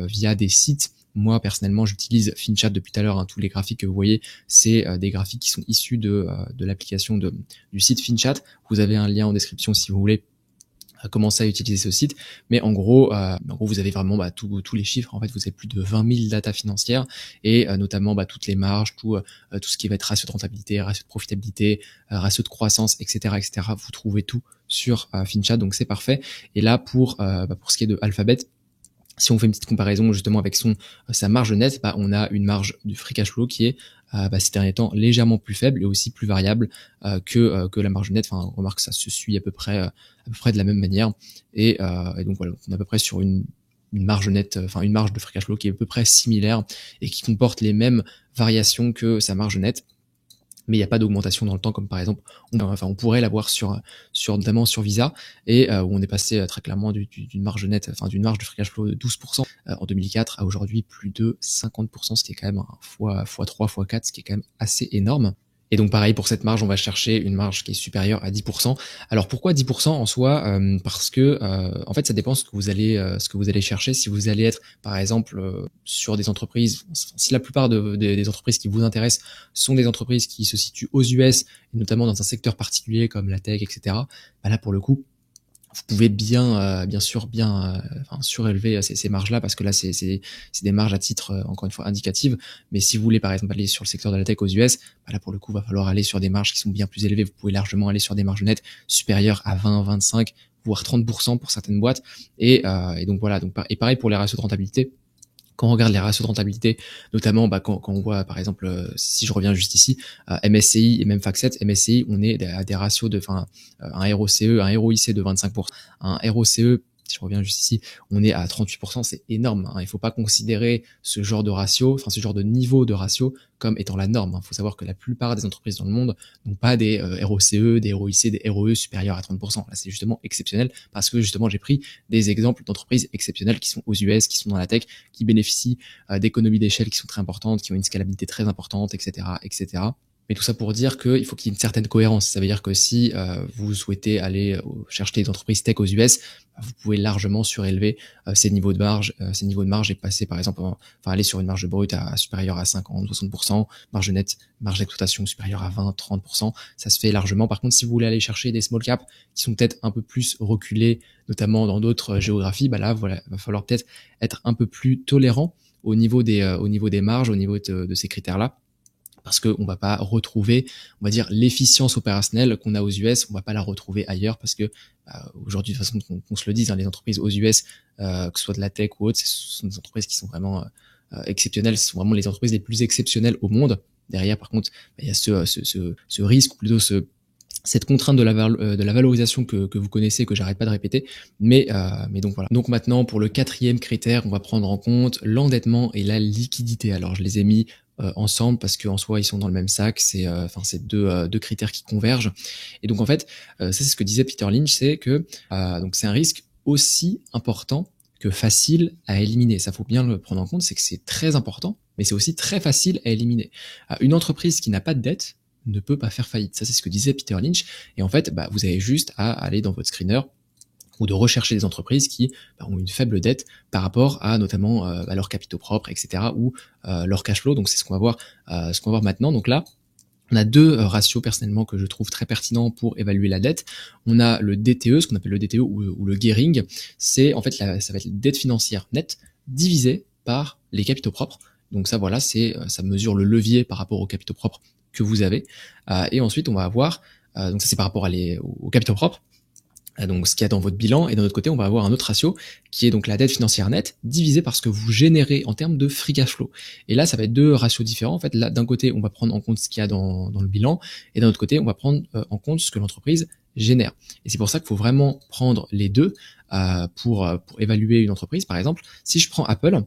via des sites. Moi personnellement j'utilise FinChat depuis tout à l'heure, tous les graphiques que vous voyez c'est des graphiques qui sont issus de l'application du site FinChat. Vous avez un lien en description si vous voulez commencer à utiliser ce site, mais en gros vous avez vraiment tous les chiffres. En fait vous avez plus de 20 000 data financières, et notamment toutes les marges, tout ce qui va être ratio de rentabilité, ratio de profitabilité, ratio de croissance, etc. Vous trouvez tout sur FinChat, donc c'est parfait. Et là pour ce qui est de Alphabet, si on fait une petite comparaison justement avec sa marge nette, on a une marge du free cash flow qui est ces derniers temps légèrement plus faible et aussi plus variable que la marge nette. Enfin, on remarque que ça se suit à peu près de la même manière. Et donc voilà, on est à peu près sur une marge nette, une marge de free cash flow qui est à peu près similaire et qui comporte les mêmes variations que sa marge nette. Mais il n'y a pas d'augmentation dans le temps, comme par exemple, on pourrait l'avoir notamment sur Visa, et où on est passé très clairement d'une marge nette, d'une marge de free cash flow de 12% en 2004 à aujourd'hui plus de 50%, ce qui est quand même un x3, x4, ce qui est quand même assez énorme. Et donc pareil pour cette marge, on va chercher une marge qui est supérieure à 10%. Alors pourquoi 10% en soi? Parce que en fait ça dépend ce que vous allez chercher. Si vous allez être par exemple sur des entreprises, si la plupart des entreprises qui vous intéressent sont des entreprises qui se situent aux US, et notamment dans un secteur particulier comme la tech, etc., là pour le coup vous pouvez bien sûr surélever ces marges-là, parce que là c'est des marges à titre encore une fois indicatives. Mais si vous voulez par exemple aller sur le secteur de la tech aux US, là pour le coup va falloir aller sur des marges qui sont bien plus élevées. Vous pouvez largement aller sur des marges nettes supérieures à 20, 25, voire 30% pour certaines boîtes. Et donc voilà. Et pareil pour les ratios de rentabilité. Quand on regarde les ratios de rentabilité, notamment quand on voit par exemple, si je reviens juste ici, MSCI et même FactSet, MSCI, on est à des ratios de, un ROCE, un ROIC de 25%, un ROCE si je reviens juste ici, on est à 38%, c'est énorme. Hein. Il ne faut pas considérer ce genre de ratio, enfin ce genre de niveau de ratio comme étant la norme. Il faut savoir que la plupart des entreprises dans le monde n'ont pas des ROCE, des ROIC, des ROE supérieurs à 30%. Là, c'est justement exceptionnel parce que justement, j'ai pris des exemples d'entreprises exceptionnelles qui sont aux US, qui sont dans la tech, qui bénéficient d'économies d'échelle qui sont très importantes, qui ont une scalabilité très importante, etc., etc. Mais tout ça pour dire qu'il faut qu'il y ait une certaine cohérence. Ça veut dire que si vous souhaitez aller chercher des entreprises tech aux US, vous pouvez largement surélever ces niveaux de marge, et passer par exemple, aller sur une marge brute supérieure à 50, 60%, marge nette, marge d'exploitation supérieure à 20, 30%. Ça se fait largement. Par contre, si vous voulez aller chercher des small caps qui sont peut-être un peu plus reculés, notamment dans d'autres géographies, là, voilà, va falloir peut-être être un peu plus tolérant au niveau des marges, au niveau de ces critères-là. Parce qu'on va pas retrouver, on va dire, l'efficience opérationnelle qu'on a aux US, on va pas la retrouver ailleurs parce que aujourd'hui, de toute façon, qu'on se le dise, les entreprises aux US, que ce soit de la tech ou autre, ce sont des entreprises qui sont vraiment exceptionnelles, ce sont vraiment les entreprises les plus exceptionnelles au monde. Derrière, par contre, il y a ce risque, ou plutôt cette contrainte de la valorisation que vous connaissez, que j'arrête pas de répéter, mais donc voilà. Donc maintenant, pour le 4e critère, on va prendre en compte l'endettement et la liquidité. Alors je les ai mis ensemble parce qu'en soi ils sont dans le même sac, c'est deux critères qui convergent. Et donc en fait, ça c'est ce que disait Peter Lynch, c'est que donc c'est un risque aussi important que facile à éliminer. Ça faut bien le prendre en compte, c'est que c'est très important, mais c'est aussi très facile à éliminer. Une entreprise qui n'a pas de dette ne peut pas faire faillite. Ça c'est ce que disait Peter Lynch. Et en fait, vous avez juste à aller dans votre screener ou de rechercher des entreprises qui ont une faible dette par rapport à notamment à leurs capitaux propres, etc., ou leur cash flow. Donc c'est ce qu'on va voir maintenant. Donc là, on a deux ratios personnellement que je trouve très pertinents pour évaluer la dette. On a le DTE, ce qu'on appelle le DTE ou le gearing. C'est en fait ça va être la dette financière nette divisée par les capitaux propres. Donc ça voilà, ça mesure le levier par rapport aux capitaux propres que vous avez. Et ensuite on va avoir donc ça c'est par rapport aux capitaux propres. Donc ce qu'il y a dans votre bilan, et d'un autre côté on va avoir un autre ratio qui est donc la dette financière nette divisée par ce que vous générez en termes de free cash flow. Et là ça va être deux ratios différents. En fait là d'un côté on va prendre en compte ce qu'il y a dans le bilan, et d'un autre côté on va prendre en compte ce que l'entreprise génère. Et c'est pour ça qu'il faut vraiment prendre les deux pour évaluer une entreprise. Par exemple, si je prends Apple,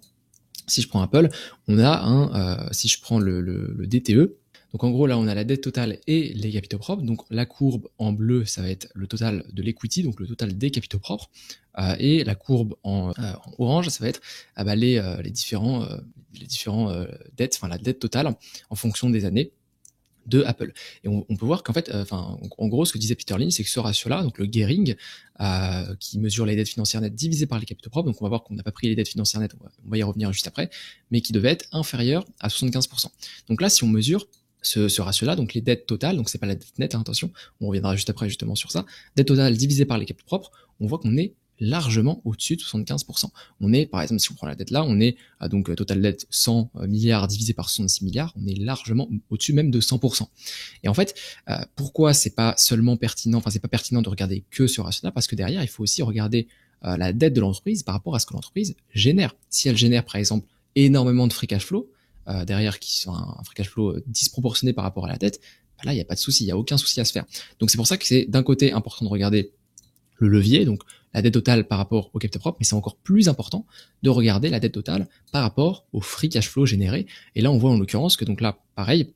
on a si je prends le DTE. Donc en gros là on a la dette totale et les capitaux propres. Donc la courbe en bleu ça va être le total de l'equity, donc le total des capitaux propres, et la courbe en orange ça va être les différents dettes, enfin la dette totale en fonction des années de Apple. Et on peut voir qu'en fait, en gros, ce que disait Peter Lynch, c'est que ce ratio-là, donc le gearing, qui mesure les dettes financières nettes divisées par les capitaux propres, donc on va voir qu'on n'a pas pris les dettes financières nettes, on va y revenir juste après, mais qui devait être inférieur à 75%. Donc là, si on mesure ce ratio-là, donc les dettes totales, donc c'est pas la dette nette, hein, attention, on reviendra juste après justement sur ça, dette totale divisée par les capitaux propres, on voit qu'on est largement au-dessus de 75%. On est, par exemple, si on prend la dette là, on est donc total dette 100 milliards divisé par 66 milliards, on est largement au-dessus même de 100%. Et en fait, pourquoi c'est pas seulement pertinent, c'est pas pertinent de regarder que ce ratio-là, parce que derrière, il faut aussi regarder la dette de l'entreprise par rapport à ce que l'entreprise génère. Si elle génère, par exemple, énormément de free cash flow, derrière qui sont un free cash flow disproportionné par rapport à la dette, là, il n'y a pas de souci, il n'y a aucun souci à se faire. Donc c'est pour ça que c'est d'un côté important de regarder le levier, donc la dette totale par rapport au capital propre, mais c'est encore plus important de regarder la dette totale par rapport au free cash flow généré. Et là, on voit en l'occurrence que donc là, pareil,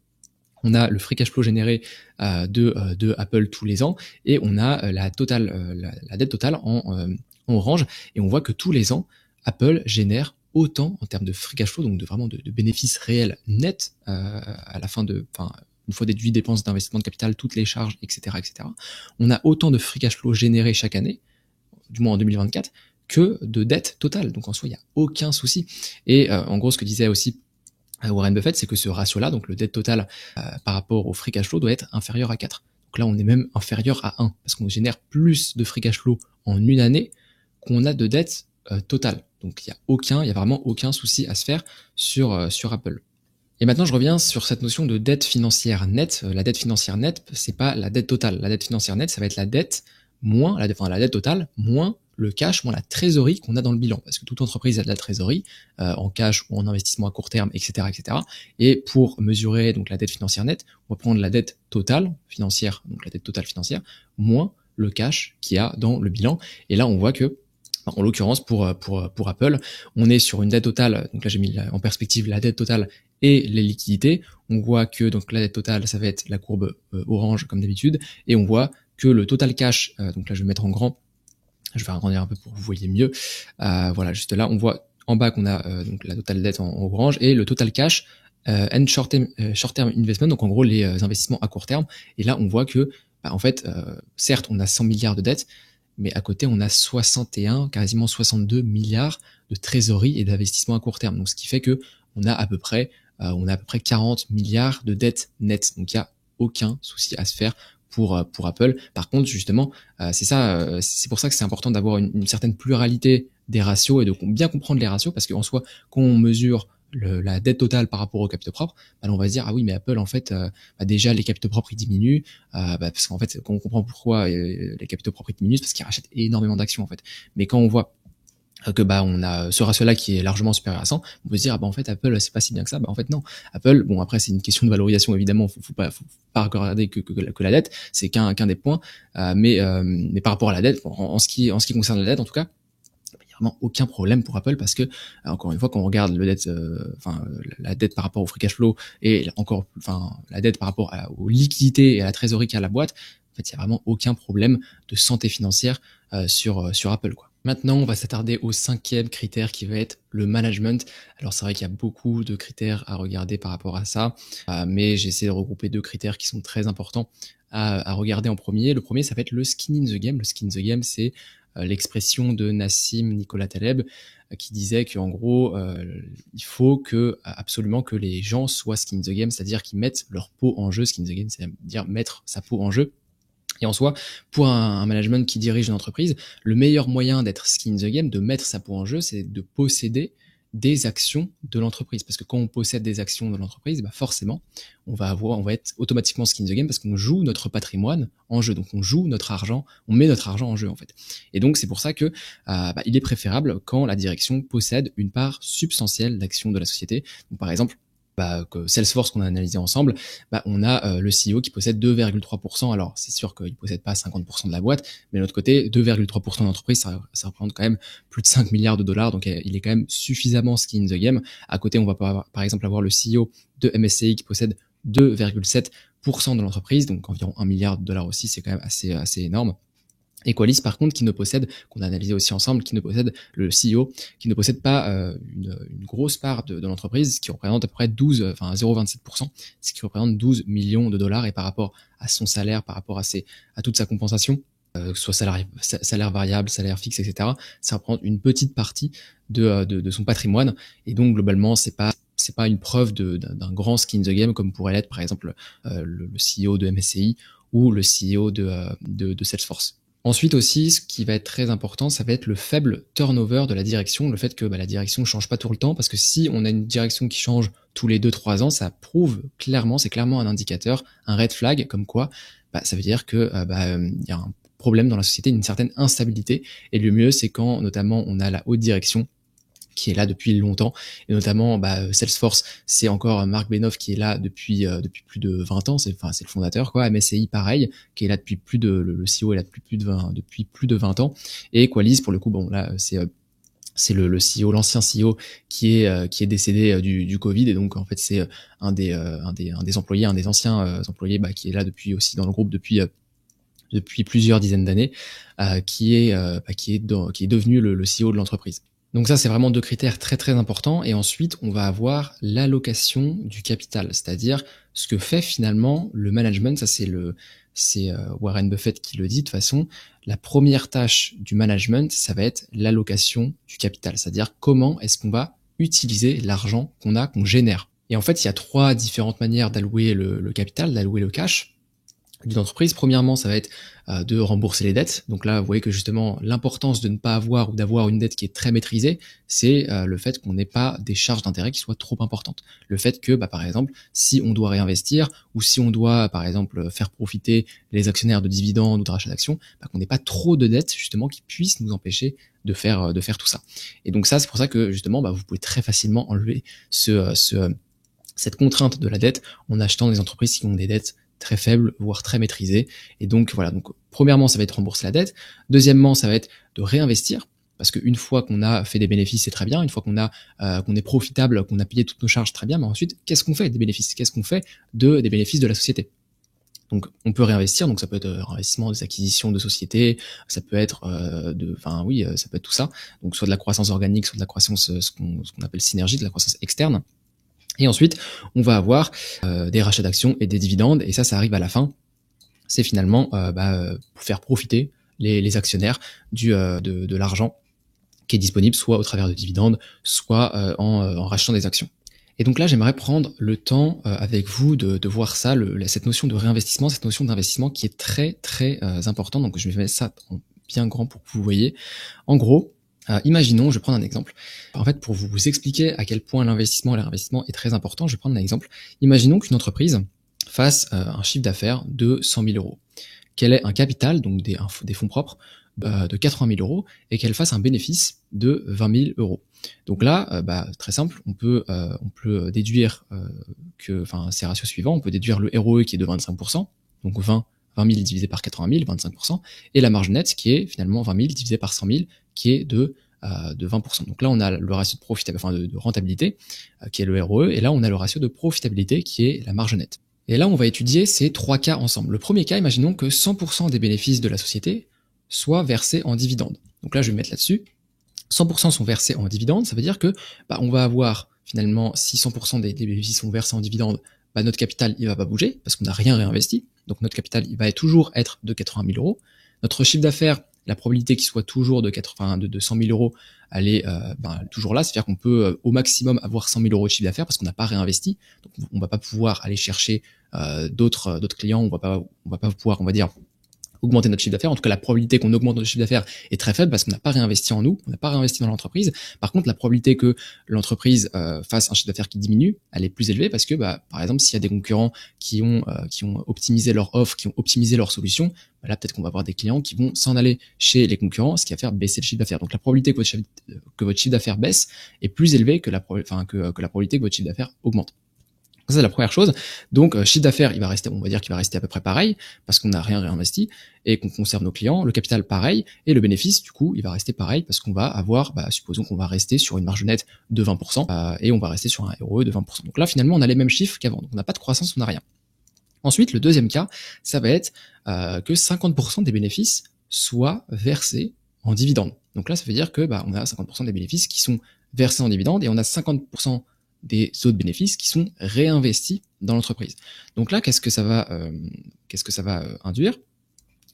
on a le free cash flow généré de Apple tous les ans, et on a la dette totale en orange, et on voit que tous les ans, Apple génère autant en termes de free cash flow, donc de bénéfices réels nets à la fin une fois déduit dépenses d'investissement de capital, toutes les charges, etc., etc. On a autant de free cash flow généré chaque année, du moins en 2024, que de dette totale. Donc en soi, il n'y a aucun souci. Et en gros, ce que disait aussi Warren Buffett, c'est que ce ratio-là, donc le dette totale par rapport au free cash flow, doit être inférieur à 4. Donc là, on est même inférieur à 1, parce qu'on génère plus de free cash flow en une année qu'on a de dette totale. Donc il y a vraiment aucun souci à se faire sur Apple. Et maintenant, je reviens sur cette notion de dette financière nette. La dette financière nette, c'est pas la dette totale. La dette financière nette, ça va être la dette moins, la dette totale, moins le cash, moins la trésorerie qu'on a dans le bilan. Parce que toute entreprise a de la trésorerie, en cash ou en investissement à court terme, etc., etc. Et pour mesurer donc la dette financière nette, on va prendre la dette totale financière, donc la dette totale financière, moins le cash qu'il y a dans le bilan. Et là, on voit que En l'occurrence, pour Apple, on est sur une dette totale. Donc là, j'ai mis en perspective la dette totale et les liquidités. On voit que donc la dette totale, ça va être la courbe orange comme d'habitude, et on voit que le total cash, donc là je vais mettre en grand, je vais agrandir un peu pour que vous voyez mieux. Voilà, juste là, on voit en bas qu'on a donc la totale dette en orange et le total cash and short-term investment, donc en gros les investissements à court terme. Et là, on voit que en fait, certes, on a 100 milliards de dettes, mais à côté, on a 61, quasiment 62 milliards de trésorerie et d'investissements à court terme. Donc, ce qui fait que on a à peu près 40 milliards de dettes nettes. Donc, il y a aucun souci à se faire pour Apple. Par contre, justement, c'est pour ça que c'est important d'avoir une certaine pluralité des ratios et de bien comprendre les ratios, parce qu'en soi, quand on mesure la dette totale par rapport aux capitaux propres, on va se dire ah oui, mais Apple en fait déjà les capitaux propres ils diminuent, parce qu'en fait quand on comprend pourquoi les capitaux propres ils diminuent, c'est parce qu'ils rachètent énormément d'actions en fait. Mais quand on voit que on a ce ratio-là qui est largement supérieur à 100, on peut se dire en fait Apple c'est pas si bien que ça. En fait non, Apple, bon après c'est une question de valorisation évidemment, faut pas regarder que la dette, c'est qu'un des points, mais par rapport à la dette, en ce qui concerne la dette en tout cas, il n'y a vraiment aucun problème pour Apple, parce que encore une fois, quand on regarde la dette par rapport au free cash flow et la dette par rapport aux liquidités et à la trésorerie qu'a la boîte, en fait il y a vraiment aucun problème de santé financière sur Apple quoi. Maintenant, on va s'attarder au 5e critère qui va être le management. Alors c'est vrai qu'il y a beaucoup de critères à regarder par rapport à ça, mais j'ai essayé de regrouper 2 critères qui sont très importants à regarder en premier. Le premier, ça va être le skin in the game. Le skin in the game, c'est l'expression de Nassim Nicolas Taleb qui disait qu'en gros, il faut absolument que les gens soient skin in the game, c'est-à-dire qu'ils mettent leur peau en jeu. Skin in the game, c'est-à-dire mettre sa peau en jeu. Et en soi, pour un management qui dirige une entreprise, le meilleur moyen d'être skin in the game, de mettre sa peau en jeu, c'est de posséder des actions de l'entreprise. Parce que quand on possède des actions de l'entreprise, forcément, on va être automatiquement skin in the game, parce qu'on joue notre patrimoine en jeu. Donc on joue notre argent, on met notre argent en jeu en fait. Et donc c'est pour ça que il est préférable quand la direction possède une part substantielle d'actions de la société. Donc par exemple, que Salesforce qu'on a analysé ensemble, on a le CEO qui possède 2,3%. Alors c'est sûr qu'il possède pas 50% de la boîte, mais de l'autre côté, 2,3% de l'entreprise, ça représente quand même plus de 5 milliards de dollars, donc il est quand même suffisamment skin in the game. À côté, on va par exemple avoir le CEO de MSCI qui possède 2,7% de l'entreprise, donc environ 1 milliard de dollars aussi, c'est quand même assez énorme. Et Qualys, par contre, qu'on a analysé aussi ensemble, le CEO, qui ne possède pas une grosse part de l'entreprise, ce qui représente à peu près 0,27%, ce qui représente 12 millions de dollars, et par rapport à son salaire, par rapport à toute sa compensation, que ce soit salaire variable, salaire fixe, etc., ça représente une petite partie de son patrimoine, et donc globalement, c'est pas une preuve d'un grand skin in the game comme pourrait l'être par exemple le CEO de MSCI ou le CEO de Salesforce. Ensuite aussi, ce qui va être très important, ça va être le faible turnover de la direction, le fait que la direction ne change pas tout le temps, parce que si on a une direction qui change tous les 2-3 ans, ça prouve clairement, c'est clairement un indicateur, un red flag, comme quoi ça veut dire que y a un problème dans la société, une certaine instabilité, et le mieux c'est quand notamment on a la haute direction qui est là depuis longtemps, et notamment Salesforce, c'est encore Marc Benioff qui est là depuis plus de 20 ans, c'est le fondateur quoi. MSCI pareil, qui est là depuis le CEO est là depuis plus de 20 ans, et Qualys pour le coup là c'est le CEO, l'ancien CEO qui est décédé du Covid, et donc en fait c'est un des employés, un des anciens employés qui est là depuis aussi dans le groupe depuis plusieurs dizaines d'années, qui est devenu le CEO de l'entreprise. Donc ça, c'est vraiment 2 critères très très importants. Et ensuite, on va avoir l'allocation du capital, c'est-à-dire ce que fait finalement le management. Ça, c'est Warren Buffett qui le dit de toute façon. La première tâche du management, ça va être l'allocation du capital, c'est-à-dire comment est-ce qu'on va utiliser l'argent qu'on génère. Et en fait, il y a 3 différentes manières d'allouer le capital, d'allouer le cash d'une entreprise. Premièrement, ça va être de rembourser les dettes. Donc là, vous voyez que justement, l'importance de ne pas avoir ou d'avoir une dette qui est très maîtrisée, c'est le fait qu'on n'ait pas des charges d'intérêt qui soient trop importantes. Le fait que, par exemple, si on doit réinvestir ou si on doit, par exemple, faire profiter les actionnaires de dividendes ou de rachats d'actions, qu'on n'ait pas trop de dettes justement qui puissent nous empêcher de faire tout ça. Et donc ça, c'est pour ça que justement, vous pouvez très facilement enlever cette contrainte de la dette en achetant des entreprises qui ont des dettes très faible, voire très maîtrisé. Et donc voilà, donc premièrement, ça va être rembourser la dette. Deuxièmement, ça va être de réinvestir, parce qu'une fois qu'on a fait des bénéfices, c'est très bien. Une fois qu'on est profitable, qu'on a payé toutes nos charges, très bien. Mais ensuite, qu'est-ce qu'on fait des bénéfices? Qu'est-ce qu'on fait des bénéfices de la société? Donc, on peut réinvestir. Donc, ça peut être réinvestissement des acquisitions de sociétés, ça peut être ça peut être tout ça. Donc, soit de la croissance organique, soit de la croissance, ce qu'on appelle synergie, de la croissance externe. Et ensuite, on va avoir des rachats d'actions et des dividendes. Et ça arrive à la fin. C'est finalement pour faire profiter les actionnaires de l'argent qui est disponible, soit au travers de dividendes, soit en rachetant des actions. Et donc là, j'aimerais prendre le temps avec vous de voir ça, cette notion de réinvestissement, cette notion d'investissement qui est très très importante. Donc je vais mettre ça en bien grand pour que vous voyez. En gros, imaginons, je vais prendre un exemple. En fait, pour vous expliquer à quel point l'investissement et le réinvestissement est très important, je vais prendre un exemple. Imaginons qu'une entreprise fasse un chiffre d'affaires de 100 000 euros, qu'elle ait un capital, donc des fonds propres, de 80 000 euros, et qu'elle fasse un bénéfice de 20 000 euros. Donc là, très simple, on peut déduire ces ratios suivants. On peut déduire le ROE qui est de 25%, donc 20 000 divisé par 80 000, 25%, et la marge nette qui est finalement 20 000 divisé par 100 000, qui est de 20%. Donc là, on a le ratio de profitabilité, de rentabilité, qui est le ROE, et là, on a le ratio de profitabilité qui est la marge nette. Et là, on va étudier ces trois cas ensemble. Le premier cas, imaginons que 100% des bénéfices de la société soient versés en dividendes. Donc là, je vais me mettre là-dessus. 100% sont versés en dividendes, ça veut dire que on va avoir finalement, si 100% des bénéfices sont versés en dividendes, notre capital il va pas bouger parce qu'on n'a rien réinvesti. Donc notre capital il va toujours être de 80 000 euros. Notre chiffre d'affaires, la probabilité qu'il soit toujours de 100 000 euros, elle est toujours là. C'est-à-dire qu'on peut au maximum avoir 100 000 euros de chiffre d'affaires parce qu'on n'a pas réinvesti. Donc on va pas pouvoir aller chercher d'autres clients. On va pas pouvoir, on va dire, augmenter notre chiffre d'affaires. En tout cas, la probabilité qu'on augmente notre chiffre d'affaires est très faible parce qu'on n'a pas réinvesti en nous, on n'a pas réinvesti dans l'entreprise. Par contre, la probabilité que l'entreprise fasse un chiffre d'affaires qui diminue, elle est plus élevée parce que, par exemple, s'il y a des concurrents qui ont optimisé leur offre, qui ont optimisé leur solution, là, peut-être qu'on va avoir des clients qui vont s'en aller chez les concurrents, ce qui va faire baisser le chiffre d'affaires. Donc, la probabilité que votre chiffre d'affaires baisse est plus élevée que la probabilité que votre chiffre d'affaires augmente. Ça, c'est la première chose. Donc, chiffre d'affaires, on va dire qu'il va rester à peu près pareil, parce qu'on n'a rien réinvesti, et qu'on conserve nos clients. Le capital, pareil. Et le bénéfice, du coup, il va rester pareil, parce qu'on va avoir, supposons qu'on va rester sur une marge nette de 20%, et on va rester sur un ROE de 20%. Donc là, finalement, on a les mêmes chiffres qu'avant. Donc, on n'a pas de croissance, on n'a rien. Ensuite, le deuxième cas, ça va être que 50% des bénéfices soient versés en dividendes. Donc là, ça veut dire que on a 50% des bénéfices qui sont versés en dividendes, et on a 50% des autres bénéfices qui sont réinvestis dans l'entreprise. Donc là, qu'est-ce que ça va induire?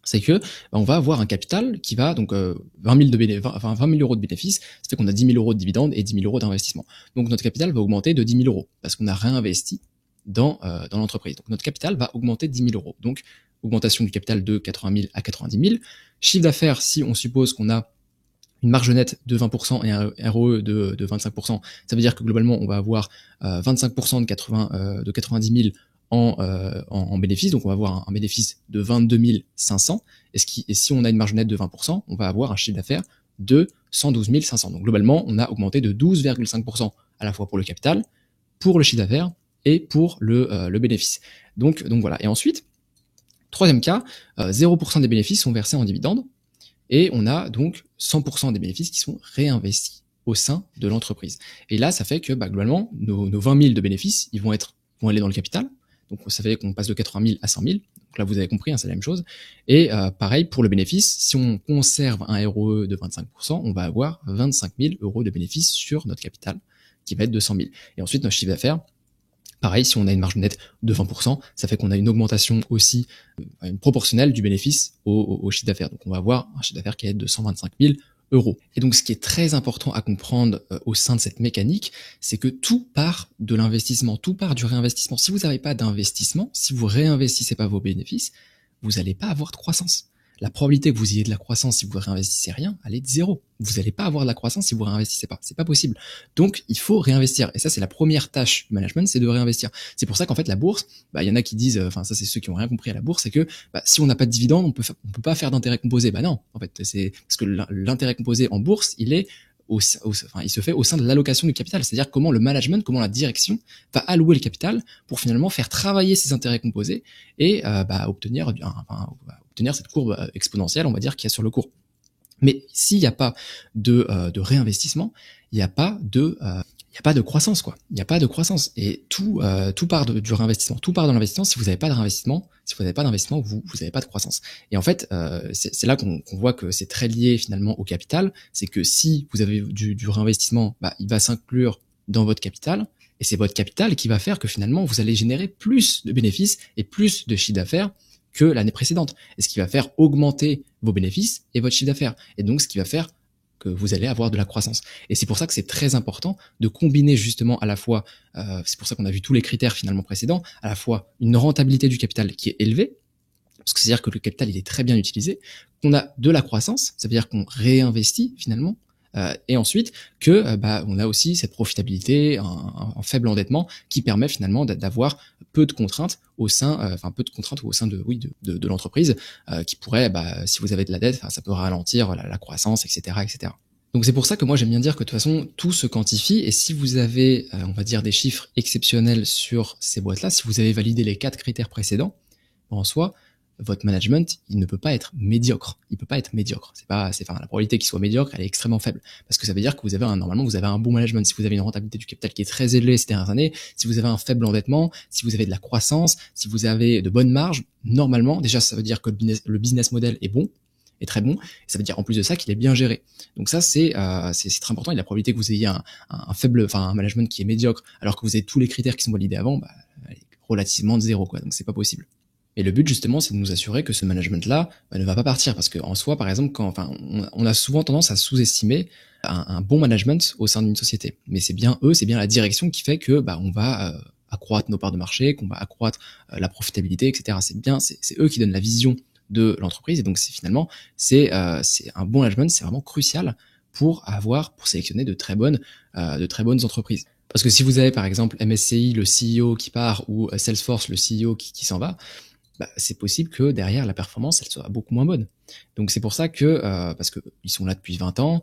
C'est que on va avoir un capital qui va donc 20 000 euros de bénéfices, ça fait qu'on a 10 000 euros de dividendes et 10 000 euros d'investissement. Donc notre capital va augmenter de 10 000 euros parce qu'on a réinvesti dans l'entreprise. Donc notre capital va augmenter de 10 000 euros. Donc augmentation du capital de 80 000 à 90 000. Chiffre d'affaires, si on suppose qu'on a une marge nette de 20% et un ROE de 25%, ça veut dire que globalement on va avoir 25% de 90 000 en bénéfice, donc on va avoir un bénéfice de 22 500, et si on a une marge nette de 20%, on va avoir un chiffre d'affaires de 112 500. Donc globalement, on a augmenté de 12,5% à la fois pour le capital, pour le chiffre d'affaires et pour le bénéfice. Donc voilà. Et ensuite, troisième cas, 0% des bénéfices sont versés en dividendes, et on a donc 100% des bénéfices qui sont réinvestis au sein de l'entreprise. Et là, ça fait que globalement, nos 20 000 de bénéfices, ils vont aller dans le capital. Donc ça fait qu'on passe de 80 000 à 100 000. Donc là, vous avez compris, c'est la même chose. Et pareil pour le bénéfice, si on conserve un ROE de 25%, on va avoir 25 000 euros de bénéfices sur notre capital, qui va être de 100 000. Et ensuite, notre chiffre d'affaires, pareil, si on a une marge nette de 20%, ça fait qu'on a une augmentation aussi une proportionnelle du bénéfice au chiffre d'affaires. Donc on va avoir un chiffre d'affaires qui est de 125 000 euros. Et donc ce qui est très important à comprendre au sein de cette mécanique, c'est que tout part de l'investissement, tout part du réinvestissement. Si vous n'avez pas d'investissement, si vous réinvestissez pas vos bénéfices, vous n'allez pas avoir de croissance. La probabilité que vous ayez de la croissance si vous réinvestissez rien, elle est de 0. Vous n'allez pas avoir de la croissance si vous réinvestissez pas. C'est pas possible. Donc, il faut réinvestir. Et ça, c'est la première tâche du management, c'est de réinvestir. C'est pour ça qu'en fait, la bourse, il y en a qui disent, ça, c'est ceux qui ont rien compris à la bourse, c'est que, si on n'a pas de dividende, on peut pas faire d'intérêt composé. Non. En fait, c'est parce que l'intérêt composé en bourse, il se fait au sein de l'allocation du capital. C'est-à-dire comment le management, comment la direction va allouer le capital pour finalement faire travailler ces intérêts composés et, obtenir cette courbe exponentielle, on va dire, qu'il y a sur le cours. Mais s'il n'y a pas de réinvestissement, il n'y a pas de croissance, quoi. Il n'y a pas de croissance. Et tout part du réinvestissement. Tout part dans l'investissement. Si vous n'avez pas de réinvestissement, vous n'avez pas de croissance. Et en fait, c'est là qu'on voit que c'est très lié finalement au capital. C'est que si vous avez du réinvestissement, bah, il va s'inclure dans votre capital. Et c'est votre capital qui va faire que finalement, vous allez générer plus de bénéfices et plus de chiffre d'affaires que l'année précédente. Et ce qui va faire augmenter vos bénéfices et votre chiffre d'affaires. Et donc, ce qui va faire que vous allez avoir de la croissance. Et c'est pour ça que c'est très important de combiner justement à la fois, c'est pour ça qu'on a vu tous les critères finalement précédents, à la fois une rentabilité du capital qui est élevée, parce que c'est-à-dire que le capital il est très bien utilisé, qu'on a de la croissance, ça veut dire qu'on réinvestit finalement, et ensuite que on a aussi cette profitabilité, un faible endettement qui permet finalement d'avoir peu de contraintes au sein, au sein de l'entreprise, qui pourrait, si vous avez de la dette, ça peut ralentir la croissance, etc., etc. Donc c'est pour ça que moi j'aime bien dire que de toute façon tout se quantifie, et si vous avez, on va dire, des chiffres exceptionnels sur ces boîtes-là, si vous avez validé les 4 critères précédents, en soi, votre management, il ne peut pas être médiocre. Il peut pas être médiocre. La probabilité qu'il soit médiocre, elle est extrêmement faible. Parce que ça veut dire que normalement, vous avez un bon management. Si vous avez une rentabilité du capital qui est très élevée ces dernières années, si vous avez un faible endettement, si vous avez de la croissance, si vous avez de bonnes marges, normalement, déjà, ça veut dire que le business model est bon, est très bon. Et ça veut dire en plus de ça qu'il est bien géré. Donc ça, c'est très important. Et la probabilité que vous ayez un management qui est médiocre, alors que vous avez tous les critères qui sont validés avant, elle est relativement de zéro, quoi. Donc c'est pas possible. Et le but justement, c'est de nous assurer que ce management-là ne va pas partir, parce que en soi, par exemple, on a souvent tendance à sous-estimer un bon management au sein d'une société. Mais c'est bien la direction qui fait que on va accroître nos parts de marché, qu'on va accroître la profitabilité, etc. C'est eux qui donnent la vision de l'entreprise, et donc c'est un bon management, c'est vraiment crucial pour sélectionner de très bonnes entreprises. Parce que si vous avez par exemple MSCI, le CEO qui part, ou Salesforce, le CEO qui s'en va, c'est possible que derrière la performance elle soit beaucoup moins bonne. Donc c'est pour ça que parce que ils sont là depuis 20 ans,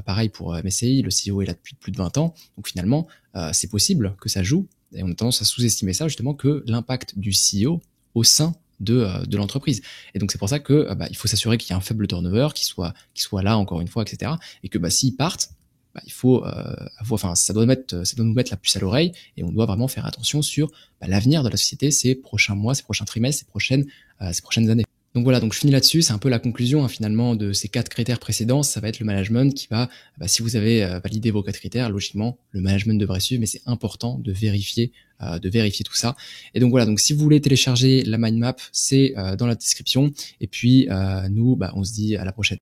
pareil pour MSCI, le CEO est là depuis plus de 20 ans, donc finalement c'est possible que ça joue, et on a tendance à sous-estimer ça, justement, que l'impact du CEO au sein de l'entreprise. Et donc c'est pour ça que il faut s'assurer qu'il y a un faible turnover, qu'il soit là encore une fois, etc. Et que s'ils partent, il faut ça doit nous mettre la puce à l'oreille, et on doit vraiment faire attention sur l'avenir de la société, ces prochains mois, ces prochains trimestres, ces prochaines années. Donc voilà, donc je finis là-dessus, c'est un peu la conclusion finalement de ces 4 critères précédents. Ça va être le management qui va, si vous avez validé vos 4 critères, logiquement le management devrait suivre, mais c'est important de vérifier tout ça. Et donc voilà, donc si vous voulez télécharger la mind map, c'est dans la description, et puis nous on se dit à la prochaine.